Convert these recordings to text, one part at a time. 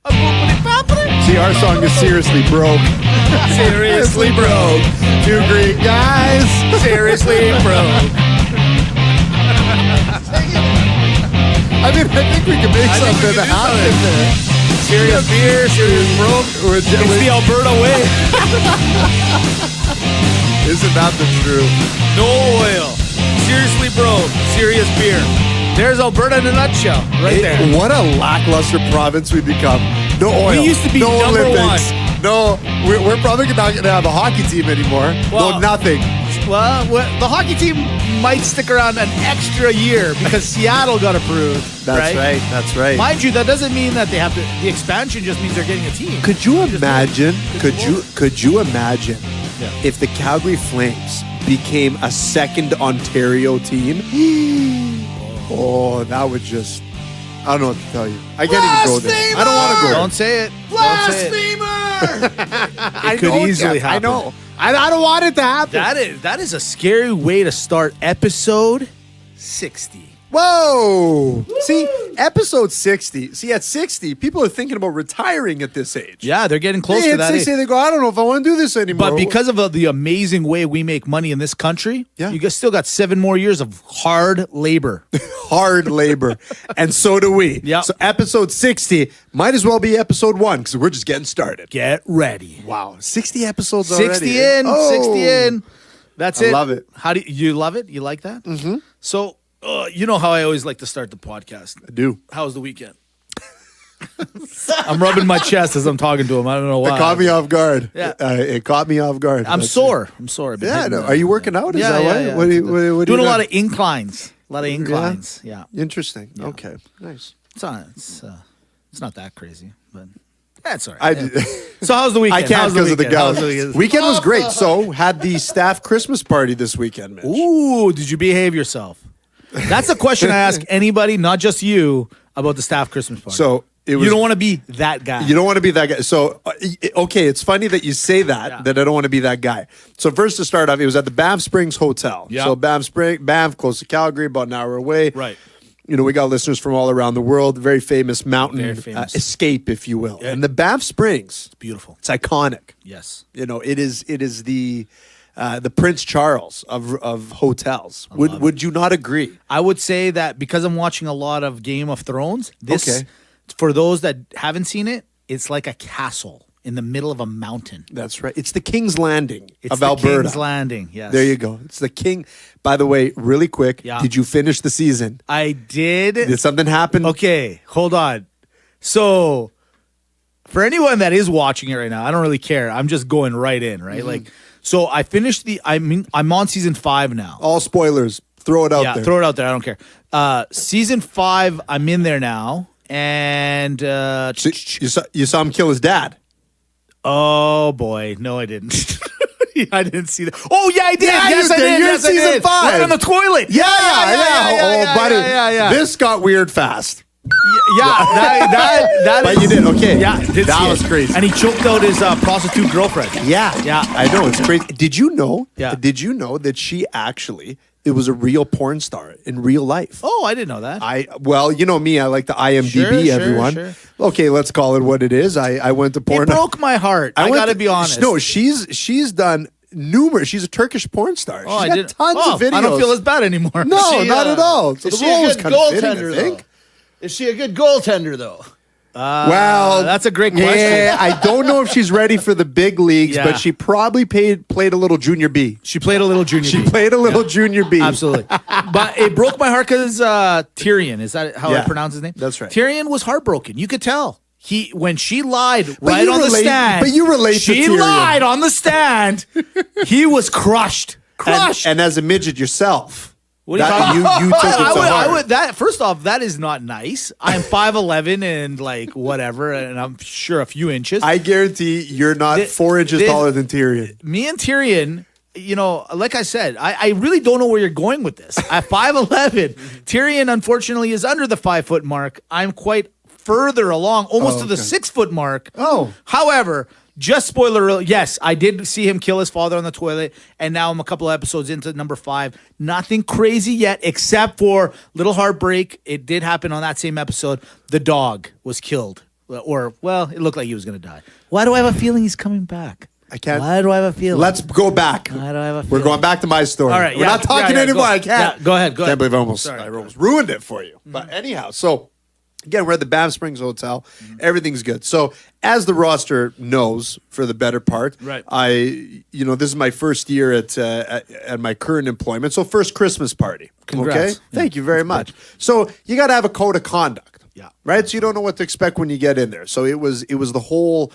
See, our song is Seriously Broke. Seriously broke. Two Greek guys. Seriously broke. I mean, I think we can make something happen there. Serious beer, serious broke. It's the Alberta way. Isn't that the truth? No oil. Seriously broke. Serious beer. There's Alberta in a nutshell, right there. What a lackluster province we become. No oil. We used to be no number Olympics. No, we're probably not going to have a hockey team anymore. Well, no, nothing. Well, the hockey team might stick around an extra year because Seattle got approved. That's right. That's right. Mind you, that doesn't mean that they have to. The expansion just means they're getting a team. Could you imagine? Could you imagine if the Calgary Flames became a second Ontario team? Oh, that would just. I don't know what to tell you. I can't even go there. I don't want to go there. Don't say it. Blasphemer! It could easily happen. I know. I don't want it to happen. That is a scary way to start episode 60. Whoa! See, episode 60. See, at 60, people are thinking about retiring at this age. Yeah, they're getting close They to hit that 60, age. they go, I don't know if I want to do this anymore. But because of the amazing way we make money in this country, you guys still got 7 more years of hard labor. Hard labor. And so do we. Yep. So episode 60 might as well be episode 1 because we're just getting started. Get ready. Wow. 60 episodes already. 60 in. Oh. 60 in. That's it. I love it. How do you love it? You like that? Mm-hmm. So, you know how I always like to start the podcast. I do. How was the weekend? I'm rubbing my chest as I'm talking to him. I don't know why. It caught me off guard. Yeah. It caught me off guard. I'm sore. I'm sore. I've been Yeah, hitting no. Are you working out? Is that why? Yeah. What do you Doing a got? lot of inclines. A lot of inclines. Yeah. Interesting. Okay. Nice. It's not that crazy, but that's all right. I, So how's the weekend? I can't because of the How's gout. the weekend? Weekend was great. So, had the staff Christmas party this weekend, Mitch. Ooh, did you behave yourself? That's a question I ask anybody, not just you, about the staff Christmas party. So, it was, you don't want to be that guy. You don't want to be that guy. So, okay, it's funny that you say that I don't want to be that guy. So, first to start off, it was at the Banff Springs Hotel. Yeah. So, Banff, close to Calgary, about an hour away. Right. You know, we got listeners from all around the world. Very famous mountain Very famous. escape, if you will. Yeah. And the Banff Springs, It's beautiful. it's iconic. Yes. You know, it is the Prince Charles of hotels. Would you not agree? I would say that because I'm watching a lot of Game of Thrones, this, for those that haven't seen it, it's like a castle in the middle of a mountain. That's right. It's the King's Landing It's of the Alberta. King's Landing, yes. There you go. It's the King. By the way, really quick, Yeah. did you finish the season? I did. Did something happen? Okay, hold on. So, for anyone that is watching it right now, I don't really care. I'm just going right in, right? Like, so I finished I'm on season 5 now. All spoilers. Throw it out Yeah, there. throw it out there. I don't care. Season 5, I'm in there now, and So you saw him kill his dad. oh boy, no, I didn't. I didn't see that. Oh yeah, I did. Yeah, yes, you I did. did. You're in Yes, I season did. 5. Right on the toilet. Yeah. Oh, buddy. Yeah. This got weird fast. That But is- you did. Okay. Yeah, did That see was it. crazy. And he choked out his prostitute girlfriend. Yeah. Yeah. I know. It's crazy. Did you know? Yeah. Did you know that she actually, it was a real porn star in real life? Oh, I didn't know that. Well, you know me. I like the IMDb, Sure, everyone. sure. Okay, let's call it what it is. I went to porn. It broke my heart. I went got to be honest. No, she's done numerous. She's a Turkish porn star. Oh, She's I got did. tons of videos. I don't feel as bad anymore. No, not at all. So Is the she role a was good kind of fitting, goaltender, I think. though? Is she a good goaltender, though? Well, that's a great question. Yeah, I don't know if she's ready for the big leagues, Yeah. but she probably played a little junior B. She played a little junior She B. played a little junior B. Absolutely. But it broke my heart because Tyrion, is that how I Yeah, pronounce his name? that's right. Tyrion was heartbroken. You could tell. When she lied you right on the relate- stand. but you relate to She Tyrion. lied on the stand. He was crushed. Crushed. And as a midget yourself, What are you talking you took it to heart. that first off, that is not nice. I'm 5'11" and like whatever, and I'm sure a few inches. I guarantee you're not 4 inches taller than Tyrion. Me and Tyrion, you know, like I said, I really don't know where you're going with this. At 5'11", Tyrion unfortunately is under the 5 foot mark. I'm quite further along, almost to the 6 foot mark. Oh. However, just spoiler alert, yes, I did see him kill his father on the toilet, and now I'm a couple of episodes into number 5. Nothing crazy yet, except for little heartbreak. It did happen on that same episode. The dog was killed Or, well, it looked like he was going to die. Why do I have a feeling he's coming back? I can't. Why do I have a feeling? Let's go back. Why do I have a We're feeling? going back to my story. All right, We're not talking anymore. I can't. Go ahead. Can't believe I almost ruined it for you. Mm-hmm. But anyhow, so again, we're at the Banff Springs Hotel. Everything's good. So as the roster knows, for the better part, Right. this is my first year at my current employment. So first Christmas party. Congrats. Okay. Yeah, Thank you very much. So you got to have a code of conduct. Yeah. Right. So you don't know what to expect when you get in there. So it was the whole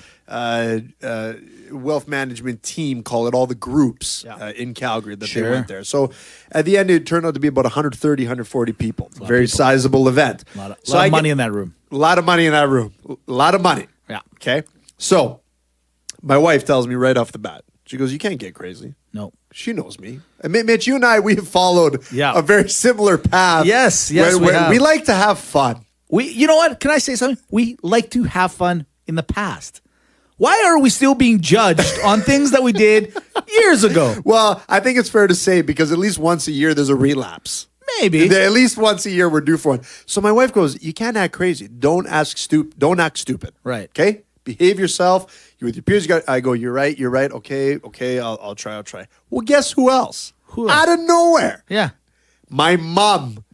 wealth management team, call it all the groups in Calgary that they went there. So at the end, it turned out to be about 130, 140 people. Very sizable event. A lot of money in that room. A lot of money in that room. A lot of money. Yeah. Okay. So my wife tells me right off the bat, she goes, "You can't get crazy." No. She knows me. And Mitch, you and I, we have followed a very similar path. Yes, we have. We like to have fun. You know what? Can I say something? We like to have fun in the past. Why are we still being judged on things that we did years ago? Well, I think it's fair to say because at least once a year there's a relapse. Maybe. At least once a year we're due for one. So my wife goes, "You can't act crazy. Don't act stupid. Right. Okay? Behave yourself. You're with your peers. I go, you're right. Okay, I'll try. Well, guess who else? Who? Out of nowhere. Yeah. My mom.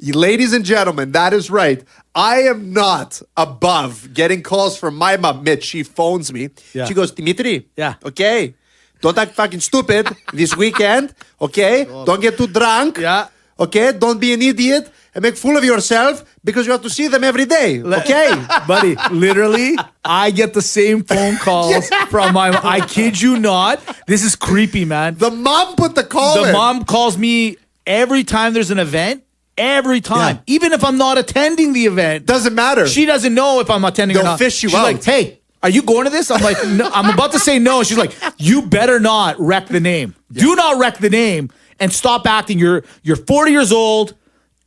Ladies and gentlemen, that is right. I am not above getting calls from my mom. Mitch, she phones me. Yeah. She goes, "Dimitri, Yeah. okay, don't act fucking stupid this weekend, okay? Don't get too drunk, Yeah. okay? Don't be an idiot and make fool of yourself because you have to see them every day, okay?" Buddy, literally, I get the same phone calls from my mom. I kid you not. This is creepy, man. The mom put the call in. The mom calls me every time there's an event. Every time. Yeah. Even if I'm not attending the event. Doesn't matter. She doesn't know if I'm attending or They'll not. fish you She's out. like, "Hey, are you going to this?" I'm like, "No." I'm about to say no. She's like, "You better not wreck the name. Do not wreck the name and stop acting. You're 40 years old.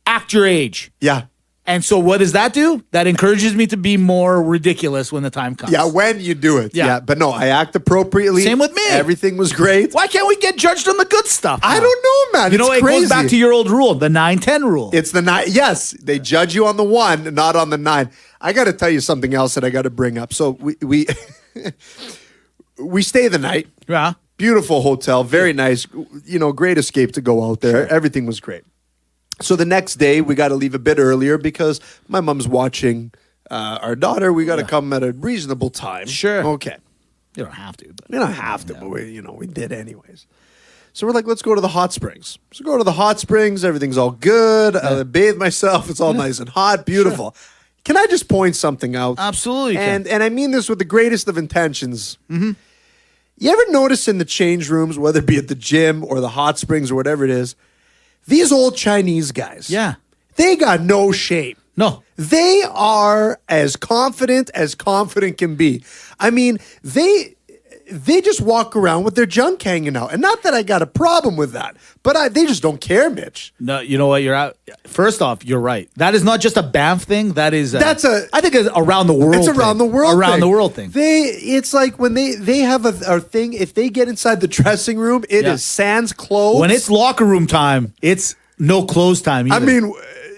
Act your age." Yeah. And so what does that do? That encourages me to be more ridiculous when the time comes. Yeah, when you do it. Yeah. But no, I act appropriately. Same with me. Everything was great. Why can't we get judged on the good stuff? I now? don't know, man. You know, It's it crazy. goes back to your old rule, the 9-10 rule. It's the 9. Yes, they judge you on the 1, not on the 9. I got to tell you something else that I got to bring up. So we we stay the night. Yeah. Beautiful hotel, very nice. Great escape to go out there. Sure. Everything was great. So the next day we got to leave a bit earlier because my mom's watching our daughter. We got to come at a reasonable time. Sure. Okay. You don't have to. But We don't have to, but we did anyways. So we're like, let's go to the hot springs. So go to the hot springs. Everything's all good. I bathe myself. It's all nice and hot. Beautiful. Sure. Can I just point something out? Absolutely. And I mean this with the greatest of intentions. Mm-hmm. You ever notice in the change rooms, whether it be at the gym or the hot springs or whatever it is, these old Chinese guys, they got no shame. No. They are as confident can be. I mean, they just walk around with their junk hanging out. And not that I got a problem with that, but they just don't care, Mitch. No, you know what? You're out. First off, you're right. That is not just a Banff thing. I think it's around the world. It's around the world. Around the world thing. It's like when they have a thing. If they get inside the dressing room, it is sans clothes. When it's locker room time, it's no clothes time either. I mean,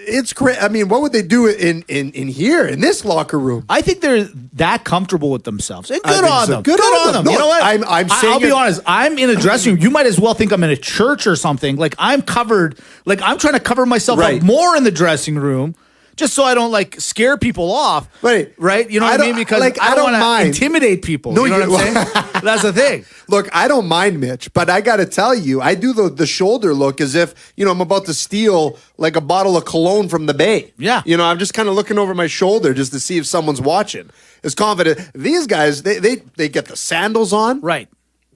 it's great. I mean, what would they do in here in this locker room? I think they're that comfortable with themselves. And good on them. Good on them. No, you know what? I'll be honest. I'm in a dressing room. You might as well think I'm in a church or something. Like I'm covered. Like I'm trying to cover myself up more in the dressing room, just so I don't scare people off. Right. You know what I mean? Because I don't want to intimidate people. No, you know what I'm saying? That's the thing. Look, I don't mind, Mitch, but I got to tell you, I do the shoulder look as if, I'm about to steal like a bottle of cologne from the bay. Yeah. I'm just kind of looking over my shoulder just to see if someone's watching. It's confident. These guys, they get the sandals on. Right.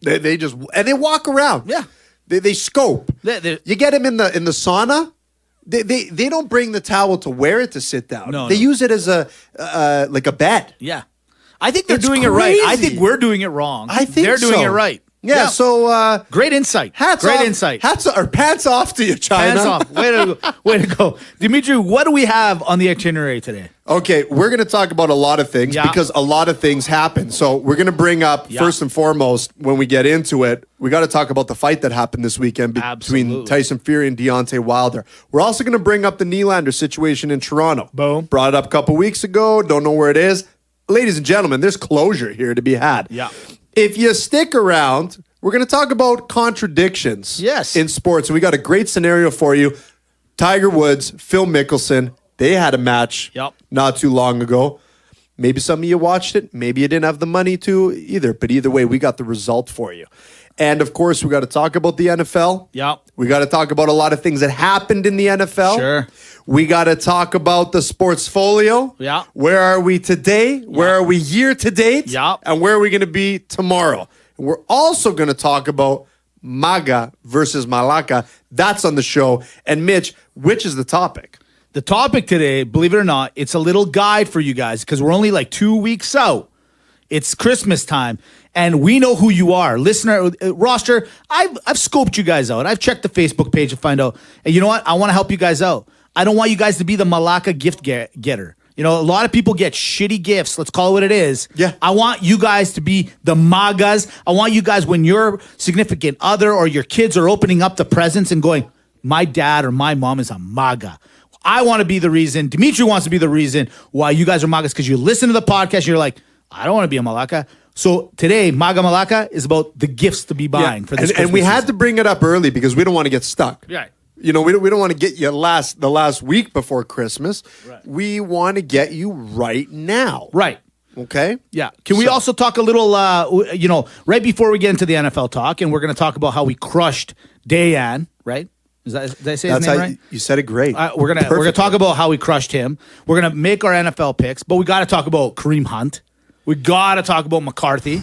They just, and they walk around. Yeah. They scope. You get them in the sauna. They don't bring the towel to wear it to sit down. No, they use it as like a bed. Yeah. I think they're It's doing it right. I crazy. think we're doing it wrong. I think they're doing so. it right. Yeah. So great insight. Great insight. Pants off to you, China. Pants off. Way to go. Dimitri, what do we have on the itinerary today? Okay, we're going to talk about a lot of things because a lot of things happen. So we're going to bring up, first and foremost, when we get into it, we got to talk about the fight that happened this weekend between Tyson Fury and Deontay Wilder. We're also going to bring up the Nylander situation in Toronto. Boom. Brought it up a couple weeks ago. Don't know where it is. ladies and gentlemen, there's closure here to be had. Yeah. If you stick around, we're going to talk about contradictions in sports. And we got a great scenario for you. Tiger Woods, Phil Mickelson, they had a match not too long ago. Maybe some of you watched it. Maybe you didn't have the money to either. But either way, we got the result for you. And, of course, we got to talk about the NFL. Yep. We got to talk about a lot of things that happened in the NFL. Sure. We got to talk about the Sportsfolio. Yeah. Where are we today? Where are we year to date? Yeah. And where are we going to be tomorrow? And we're also going to talk about MAGA versus MALAKA. That's on the show. And, Mitch, which is the topic? The topic today, believe it or not, it's a little guide for you guys because we're only like 2 weeks out. It's Christmas time, and we know who you are. Listener, roster, I've scoped you guys out. I've checked the Facebook page to find out. And you know what? I want to help you guys out. I don't want you guys to be the MALAKA gift getter. You know, a lot of people get shitty gifts. Let's call it what it is. Yeah. I want you guys to be the MAGAs. I want you guys, when your significant other or your kids are opening up the presents and going, my dad or my mom is a MAGA. I want to be the reason. Dimitri wants to be the reason why you guys are MAGAs because you listen to the podcast and you're like, I don't want to be a MALAKA. So today, MAGA MALAKA is about the gifts to be buying for this and we had to bring it up early because we don't want to get stuck. Right. You know, we don't want to get you the last week before Christmas. Right. We want to get you right now. Right. Okay? Yeah. Can we also talk a little, right before we get into the NFL talk, and we're going to talk about how we crushed Dayan, right? Did I say his name right? You said it great. We're gonna talk about how we crushed him. We're gonna make our NFL picks, but we got to talk about Kareem Hunt. We got to talk about McCarthy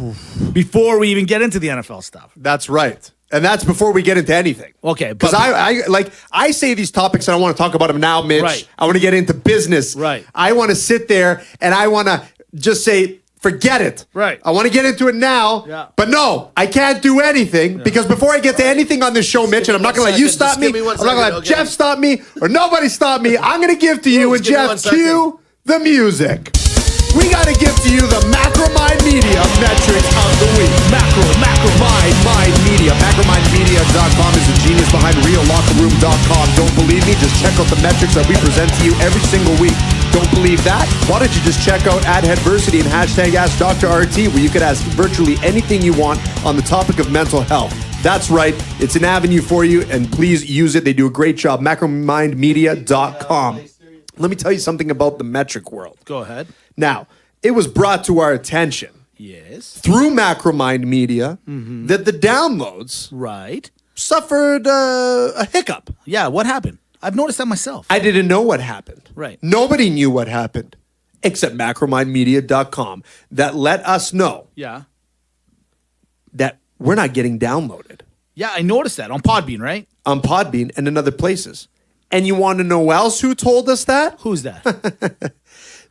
before we even get into the NFL stuff. That's right, and that's before we get into anything. Okay, because I say these topics and I want to talk about them now, Mitch. Right. I want to get into business. Right. I want to sit there and I want to just say, forget it. Right. I want to get into it now. Yeah. But no, I can't do anything because before I get to anything on this show, Mitch, and I'm not going to let you stop me. I'm not going to let Jeff stop me or nobody stop me. I'm going to give to you and Jeff cue the music. We got to give to you the Macromind Media metrics of the week. Macromind Media. Macromindmedia.com is the genius behind RealLockerRoom.com. Don't believe me? Just check out the metrics that we present to you every single week. Don't believe that? Why don't you just check out @Headversity and #AskDrRT, where you could ask virtually anything you want on the topic of mental health. That's right. It's an avenue for you, and please use it. They do a great job. Macromindmedia.com. Let me tell you something about the metric world. Go ahead. Now, it was brought to our attention through Macromind Media that the downloads suffered a hiccup. Yeah, what happened? I've noticed that myself. I didn't know what happened. Right. Nobody knew what happened except macromindmedia.com that let us know that we're not getting downloaded. Yeah, I noticed that on Podbean, right? On Podbean and in other places. And you want to know else who told us that? Who's that?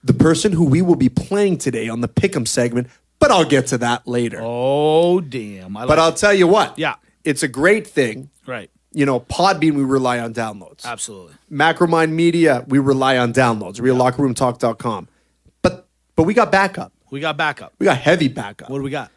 The person who we will be playing today on the Pick'em segment, but I'll get to that later. Oh, damn. But I'll tell you what. Yeah. It's a great thing. Right. You know, Podbean, we rely on downloads. Absolutely. Macromind Media, we rely on downloads. RealLockerRoomTalk.com. But we got backup. We got backup. We got heavy backup. What do we got?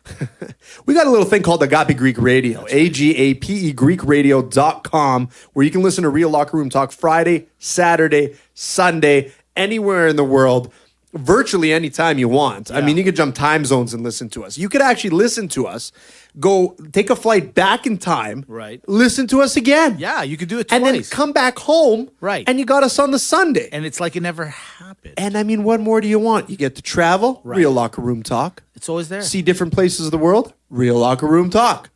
We got a little thing called Agape Greek Radio, AGAPE GreekRadio.com, where you can listen to Real Locker Room Talk Friday, Saturday, Sunday, anywhere in the world, virtually anytime you want. Yeah. I mean, you could jump time zones and listen to us. You could actually listen to us, go take a flight back in time, listen to us again. Yeah, you could do it twice. And then come back home, and you got us on the Sunday. And it's like it never happened. And I mean, what more do you want? You get to travel, Real Locker Room Talk. It's always there. See different places of the world, Real Locker Room Talk.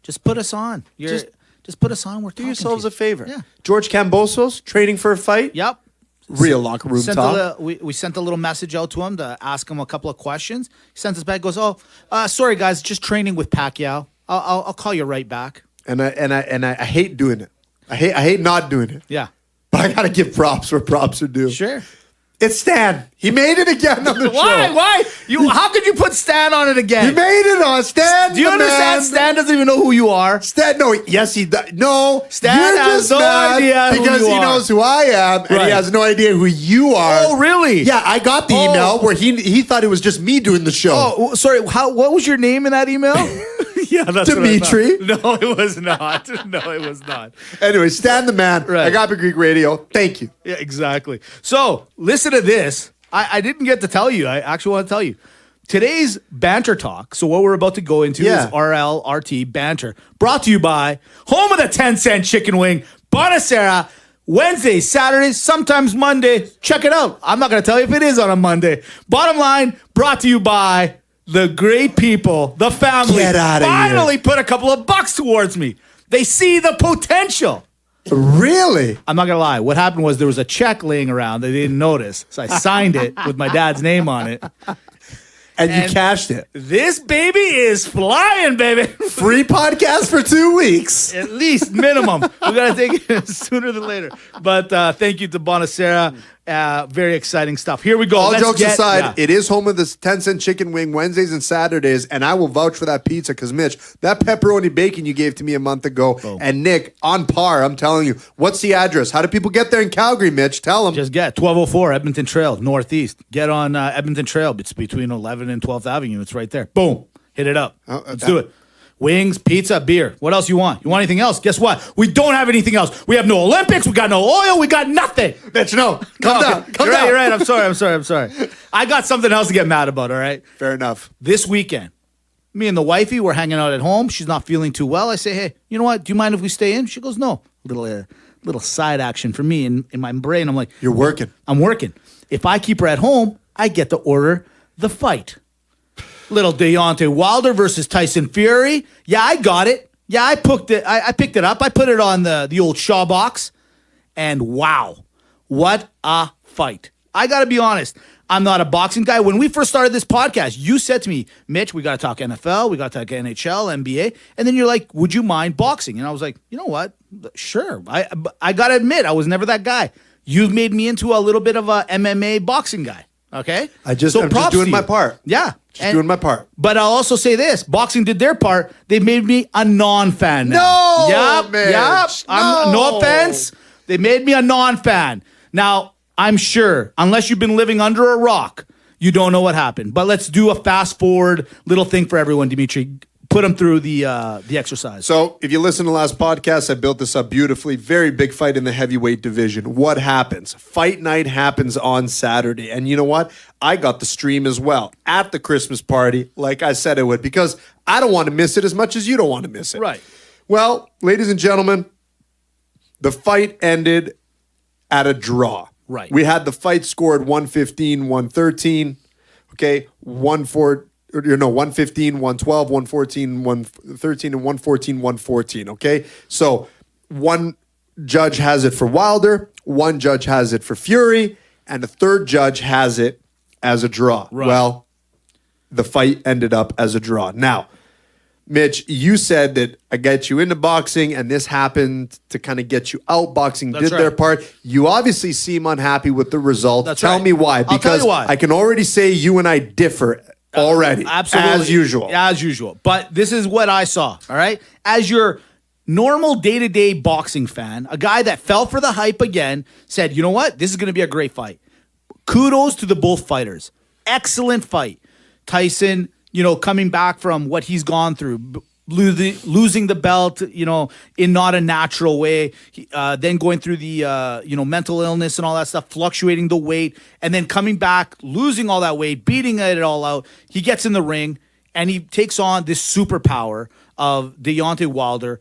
Just put us on. Just put us on. We're do yourselves a favor. Yeah. George Cambosos, training for a fight. Yep. Real Locker Room Talk. We sent a little message out to him to ask him a couple of questions. He sent us back, goes, sorry guys, just training with Pacquiao. I'll call you right back. And I hate doing it. I hate not doing it. Yeah. But I gotta give props where props are due. Sure. It's Stan. He made it again on the show. Why? How could you put Stan on it again? He made it on Stan. Do you understand? Stan doesn't even know who you are. Stan, no, yes, he does. No, Stan has no idea because he knows who I am, and he has no idea who you are. Oh, really? Yeah, I got the email where he thought it was just me doing the show. Oh, sorry. What was your name in that email? Yeah, that's Dimitri. No, it was not. No, it was not. Anyway, Stan the man. Right. Agape Greek Radio. Thank you. Yeah, exactly. So listen to this. I didn't get to tell you. I actually want to tell you. Today's banter talk, so what we're about to go into is RLRT banter, brought to you by home of the 10-cent chicken wing, Bonacera, Wednesdays, Saturdays, sometimes Monday. Check it out. I'm not going to tell you if it is on a Monday. Bottom line, brought to you by the great people, the family. Get out of here. Finally put a couple of bucks towards me. They see the potential. Really? I'm not going to lie. What happened was there was a check laying around. They didn't notice. So I signed it with my dad's name on it. And you cashed it. This baby is flying, baby. Free podcast for 2 weeks. At least minimum. We got to take it sooner than later. But thank you to Bonacera. Very exciting stuff. Here we go. All jokes aside, it is home of this 10-cent chicken wing Wednesdays and Saturdays, and I will vouch for that pizza because, Mitch, that pepperoni bacon you gave to me a month ago, and Nick, on par, I'm telling you. What's the address? How do people get there in Calgary, Mitch? Tell them. Just get 1204 Edmonton Trail, Northeast. Get on Edmonton Trail. It's between 11th and 12th Avenue. It's right there. Boom. Hit it up. Let's do it. Wings, pizza, beer. What else you want? You want anything else? Guess what? We don't have anything else. We have no Olympics. We got no oil. We got nothing. Mitch, no. Calm down. You're right. I'm sorry. I got something else to get mad about, all right? Fair enough. This weekend, me and the wifey were hanging out at home. She's not feeling too well. I say, hey, you know what? Do you mind if we stay in? She goes, no. Little side action for me in my brain. I'm like, you're working. I'm working. If I keep her at home, I get to order the fight. Little Deontay Wilder versus Tyson Fury. Yeah, I got it. Yeah, I picked it. I picked it up. I put it on the old Shaw box, and wow, what a fight! I got to be honest. I'm not a boxing guy. When we first started this podcast, you said to me, Mitch, we got to talk NFL, we got to talk NHL, NBA, and then you're like, would you mind boxing? And I was like, you know what? Sure. I got to admit, I was never that guy. You've made me into a little bit of a MMA boxing guy. Okay, I'm just doing my part. Yeah, doing my part. But I'll also say this: boxing did their part. They made me a non-fan. Now. No, Mitch, no offense. They made me a non-fan. Now I'm sure, unless you've been living under a rock, you don't know what happened. But let's do a fast forward little thing for everyone, Dimitri. Put them through the exercise. So if you listen to the last podcast, I built this up beautifully. Very big fight in the heavyweight division. What happens? Fight night happens on Saturday. And you know what? I got the stream as well at the Christmas party, like I said I would, because I don't want to miss it as much as you don't want to miss it. Right. Well, ladies and gentlemen, the fight ended at a draw. Right. We had the fight scored 115-113. Okay, 115, 112, 114, 113, and 114, 114, okay? So one judge has it for Wilder, one judge has it for Fury, and a third judge has it as a draw. Right. Well, the fight ended up as a draw. Now, Mitch, you said that I get you into boxing, and this happened to kind of get you out. Boxing did their part. You obviously seem unhappy with the result. Tell me why. Because I'll tell you why. I can already say you and I differ already. Absolutely. As usual. But this is what I saw, all right? As your normal day-to-day boxing fan, a guy that fell for the hype again, said, you know what? This is going to be a great fight. Kudos to the both fighters. Excellent fight. Tyson, coming back from what he's gone through, losing the belt, in not a natural way, then going through the, mental illness and all that stuff, fluctuating the weight, and then coming back, losing all that weight, beating it all out. He gets in the ring, and he takes on this superpower of Deontay Wilder.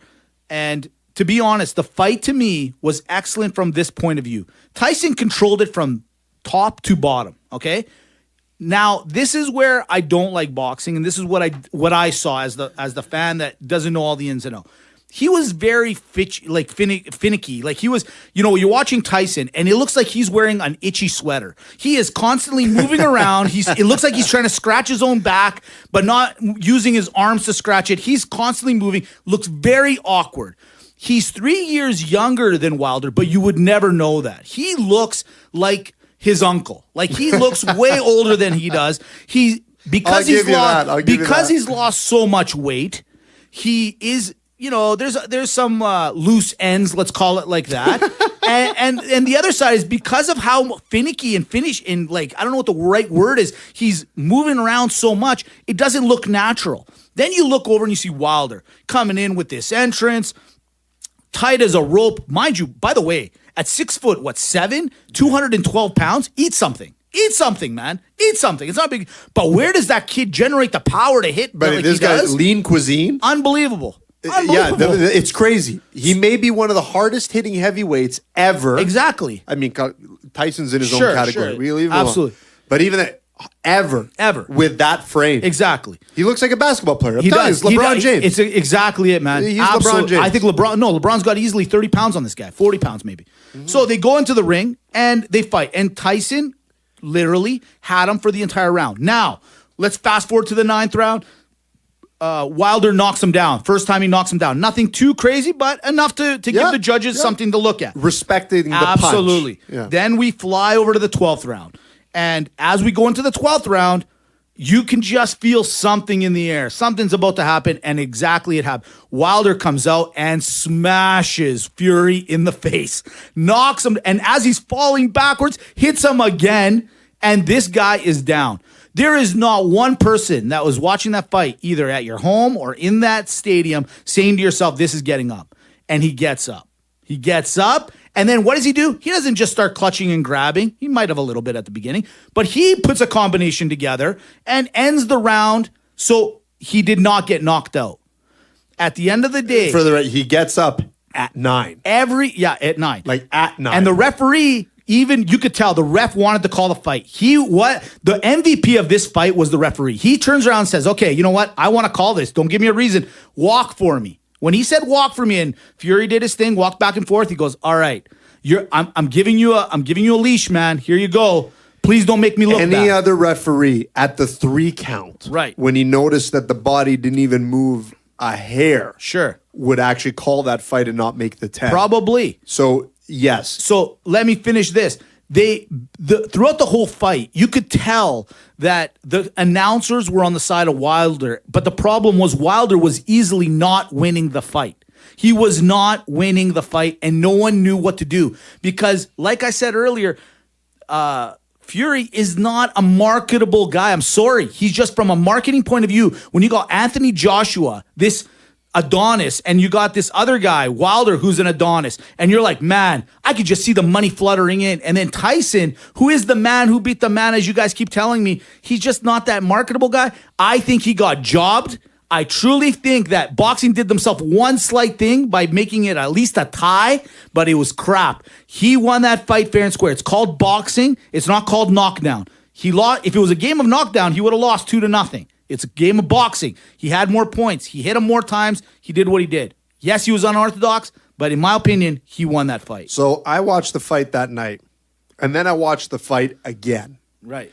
And to be honest, the fight to me was excellent from this point of view. Tyson controlled it from top to bottom, okay? Now, this is where I don't like boxing, and this is what I saw as the fan that doesn't know all the ins and outs. He was very finicky. Like he was, you're watching Tyson, and it looks like he's wearing an itchy sweater. He is constantly moving around. It looks like he's trying to scratch his own back, but not using his arms to scratch it. He's constantly moving. Looks very awkward. He's 3 years younger than Wilder, but you would never know that. He looks like his uncle. Like he looks way older than he does. Because he's lost so much weight, he is, there's some loose ends, let's call it like that. and the other side is because of how finicky and I don't know what the right word is. He's moving around so much, it doesn't look natural. Then you look over and you see Wilder coming in with this entrance, tight as a rope. Mind you, by the way, at 6'7", 212 pounds, eat something. Eat something, man. Eat something. It's not big. But where does that kid generate the power to hit? But like this he guy, does? lean cuisine. Unbelievable. Yeah, it's crazy. He may be one of the hardest hitting heavyweights ever. Exactly. I mean, Tyson's in his own Sure, category. sure. We leave him alone. Absolutely. But even that, ever with that frame, Exactly. he looks like a basketball player. I'm He telling you, does. it's LeBron James. It's exactly it, man. He's Absolutely. LeBron James. I think LeBron's got easily 30 pounds on this guy, 40 pounds maybe. So they go into the ring and they fight. And Tyson literally had him for the entire round. Now, let's fast forward to the 9th round. Wilder knocks him down. First time he knocks him down. Nothing too crazy, but enough to give the judges something to look at. Respecting the punch. Absolutely. Yeah. Then we fly over to the 12th round. And as we go into the 12th round, you can just feel something in the air. Something's about to happen, and exactly it happened. Wilder comes out and smashes Fury in the face, knocks him, and as he's falling backwards, hits him again, and this guy is down. There is not one person that was watching that fight, either at your home or in that stadium, saying to yourself, this is getting up. And he gets up. He gets up, and then what does he do? He doesn't just start clutching and grabbing. He might have a little bit at the beginning, but he puts a combination together and ends the round so he did not get knocked out. At the end of the day, He gets up at 9. at 9. Like at 9. And the referee, even you could tell the ref wanted to call the fight. The MVP of this fight was the referee. He turns around and says, okay, you know what? I want to call this. Don't give me a reason. Walk for me. When he said walk for me and Fury did his thing, walked back and forth, he goes, all right, I'm giving you a leash, man. Here you go. Please don't make me look bad. Any other referee at the 3 count, Right. when he noticed that the body didn't even move a hair, Sure. would actually call that fight and not make the 10. Probably. So, yes. So let me finish this. Throughout the whole fight, you could tell that the announcers were on the side of Wilder, but the problem was Wilder was easily not winning the fight. He was not winning the fight, and no one knew what to do because, like I said earlier, Fury is not a marketable guy. I'm sorry. He's just from a marketing point of view. When you got Anthony Joshua, this Adonis, and you got this other guy, Wilder, who's an Adonis, and you're like, man, I could just see the money fluttering in. And then Tyson, who is the man who beat the man, as you guys keep telling me, he's just not that marketable guy. I think he got jobbed. I truly think that boxing did themselves one slight thing by making it at least a tie, but it was crap. He won that fight fair and square. It's called boxing. It's not called knockdown. He lost. If it was a game of knockdown, he would have lost 2-0. It's a game of boxing. He had more points. He hit him more times. He did what he did. Yes, he was unorthodox, but in my opinion, he won that fight. So I watched the fight that night, and then I watched the fight again. Right.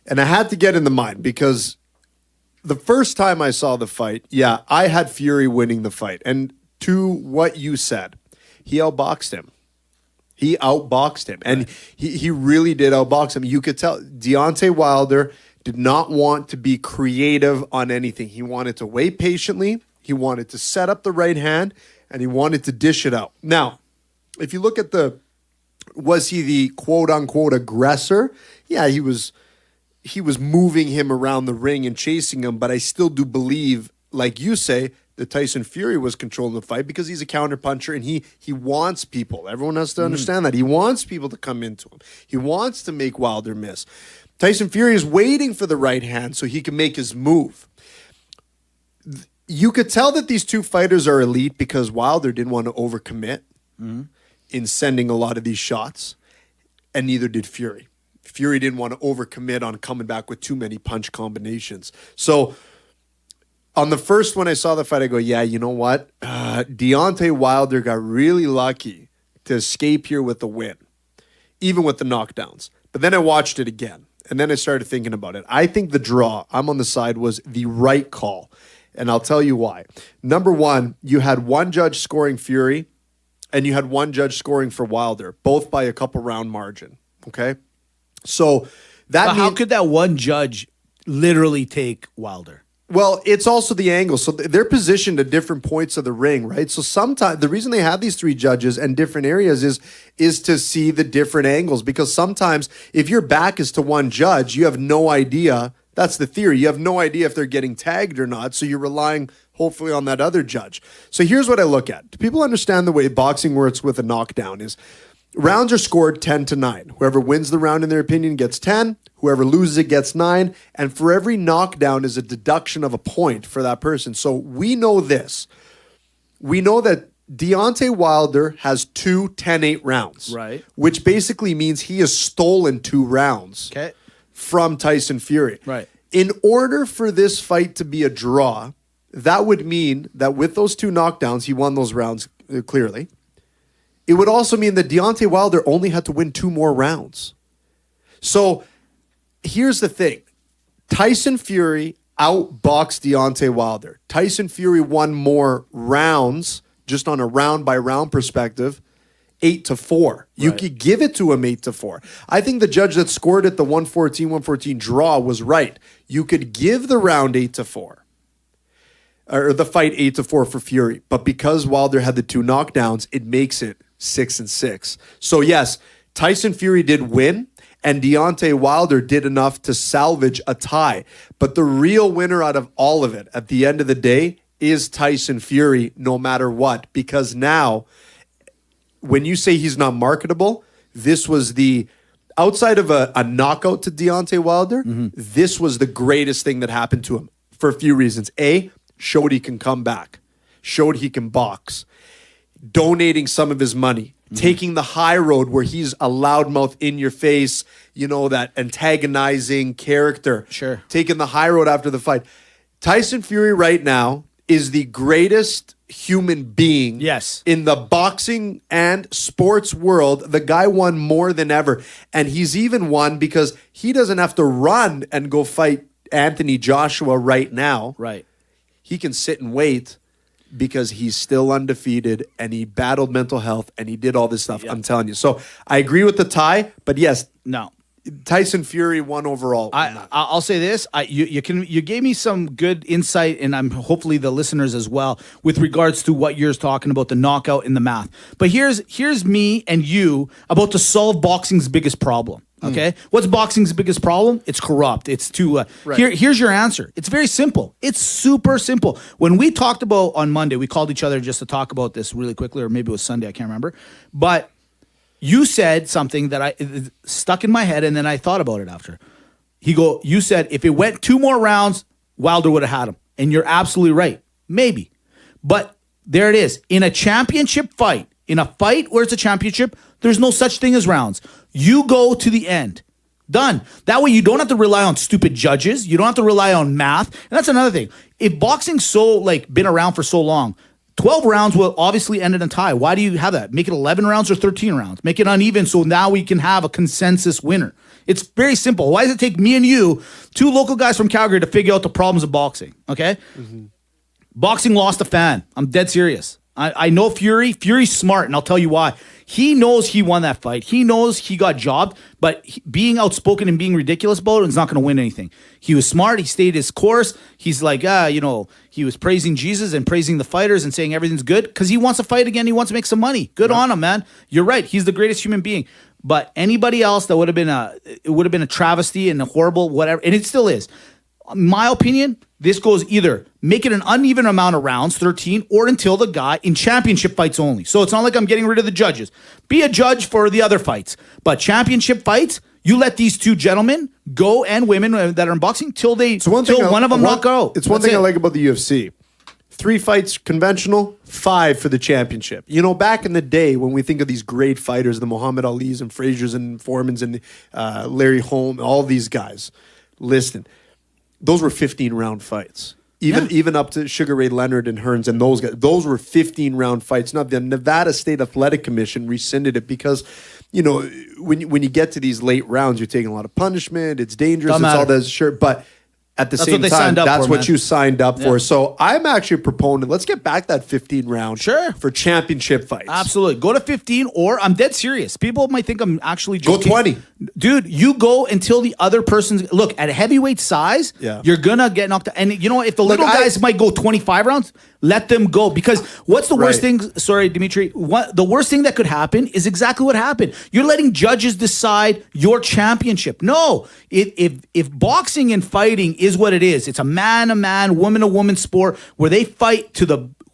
And I had to get in the mind because the first time I saw the fight, I had Fury winning the fight. And to what you said, he outboxed him. He outboxed him. And he really did outbox him. You could tell Deontay Wilder did not want to be creative on anything. He wanted to wait patiently. He wanted to set up the right hand, and he wanted to dish it out. Now, if you look at was he the quote-unquote aggressor? Yeah, he was moving him around the ring and chasing him, but I still do believe, like you say, that Tyson Fury was controlling the fight because he's a counterpuncher and he wants people. Everyone has to understand that. He wants people to come into him. He wants to make Wilder miss. Tyson Fury is waiting for the right hand so he can make his move. You could tell that these two fighters are elite because Wilder didn't want to overcommit in sending a lot of these shots, and neither did Fury. Fury didn't want to overcommit on coming back with too many punch combinations. So on the first one I saw the fight, I go, yeah, you know what? Deontay Wilder got really lucky to escape here with the win, even with the knockdowns. But then I watched it again. And then I started thinking about it. I think the draw, I'm on the side, was the right call. And I'll tell you why. Number one, you had one judge scoring Fury, and you had one judge scoring for Wilder, both by a couple round margin. Okay? So how could that one judge literally take Wilder? Well, it's also the angle. So they're positioned at different points of the ring, right? So sometimes the reason they have these three judges and different areas is to see the different angles, because sometimes if your back is to one judge, you have no idea. That's the theory. You have no idea if they're getting tagged or not. So you're relying hopefully on that other judge. So here's what I look at. Do people understand the way boxing works with a knockdown is rounds are scored 10-9. Whoever wins the round in their opinion gets 10. Whoever loses it gets 9. And for every knockdown is a deduction of a point for that person. So we know this. We know that Deontay Wilder has 2 10-8 rounds. Right. Which basically means he has stolen 2 rounds from Tyson Fury. Right. In order for this fight to be a draw, that would mean that with those 2 knockdowns, he won those rounds clearly. It would also mean that Deontay Wilder only had to win 2 more rounds. So here's the thing. Tyson Fury outboxed Deontay Wilder. Tyson Fury won more rounds, just on a round-by-round perspective, 8-4. You could give it to him 8-4. I think the judge that scored it, the 114-114 draw, was right. You could give the round 8-4. Or the fight 8-4 for Fury. But because Wilder had the 2 knockdowns, it makes it 6-6. So yes, Tyson Fury did win, and Deontay Wilder did enough to salvage a tie. But the real winner out of all of it, at the end of the day, is Tyson Fury, no matter what. Because now, when you say he's not marketable, this was the, outside of a knockout to Deontay Wilder, this was the greatest thing that happened to him for a few reasons. A, showed he can come back, showed he can box, donating some of his money, taking the high road where he's a loudmouth, in your face, you know, that antagonizing character. Sure. Taking the high road after the fight. Tyson Fury right now is the greatest human being in the boxing and sports world. The guy won more than ever. And he's even won because he doesn't have to run and go fight Anthony Joshua right now. Right. He can sit and wait because he's still undefeated and he battled mental health and he did all this stuff. I'm telling you. So I agree with the tie, but yes. No. Tyson Fury won overall. I'll say this: you gave me some good insight, and I'm hopefully the listeners as well, with regards to what you're talking about, the knockout and the math. But here's me and you about to solve boxing's biggest problem. Okay, what's boxing's biggest problem? It's corrupt. It's too. Here's your answer. It's very simple. It's super simple. When we talked about on Monday, we called each other just to talk about this really quickly, or maybe it was Sunday. I can't remember, but. You said something that I stuck in my head, and then I thought about it after. You said if it went 2 more rounds, Wilder would have had him. And you're absolutely right. Maybe. But there it is. In a championship fight, in a fight where it's a championship, there's no such thing as rounds. You go to the end. Done. That way you don't have to rely on stupid judges. You don't have to rely on math. And that's another thing. If boxing's been around for so long, 12 rounds will obviously end in a tie. Why do you have that? Make it 11 rounds or 13 rounds. Make it uneven so now we can have a consensus winner. It's very simple. Why does it take me and you, 2 local guys from Calgary, to figure out the problems of boxing? Okay? Boxing lost a fan. I'm dead serious. I know Fury. Fury's smart, and I'll tell you why. He knows he won that fight. He knows he got jobbed, but being outspoken and being ridiculous about it is not going to win anything. He was smart. He stayed his course. He's like, he was praising Jesus and praising the fighters and saying everything's good because he wants to fight again. He wants to make some money. Good on him, man. You're right. He's the greatest human being. But anybody else, that would have been a travesty and a horrible whatever, and it still is. In my opinion, this goes either make it an uneven amount of rounds, 13, or until the guy in championship fights only. So it's not like I'm getting rid of the judges. Be a judge for the other fights. But championship fights, you let these 2 gentlemen go, and women that are in boxing, till one of them knock out. It's one thing I like about the UFC. 3 fights conventional, 5 for the championship. You know, back in the day when we think of these great fighters, the Muhammad Alis and Frazier's and Foremans and Larry Holm, all these guys, listen. Those were 15-round fights. Even up to Sugar Ray Leonard and Hearns and those guys. Those were 15-round fights. Now, the Nevada State Athletic Commission rescinded it because, when you get to these late rounds, you're taking a lot of punishment. It's dangerous. It's all that. Sure, but at the same time, that's what you signed up for. So I'm actually a proponent. Let's get back that 15 round for championship fights. Absolutely. Go to 15, or I'm dead serious. People might think I'm actually joking. Go 20. Dude, you go until the other person's... Look, at a heavyweight size, you're going to get knocked out. And you know what? If the little guys might go 25 rounds, let them go. Because what's the worst thing... Sorry, Dimitri. The worst thing that could happen is exactly what happened. You're letting judges decide your championship. No. If boxing and fighting is what it is, it's a man, woman, a woman sport where they fight to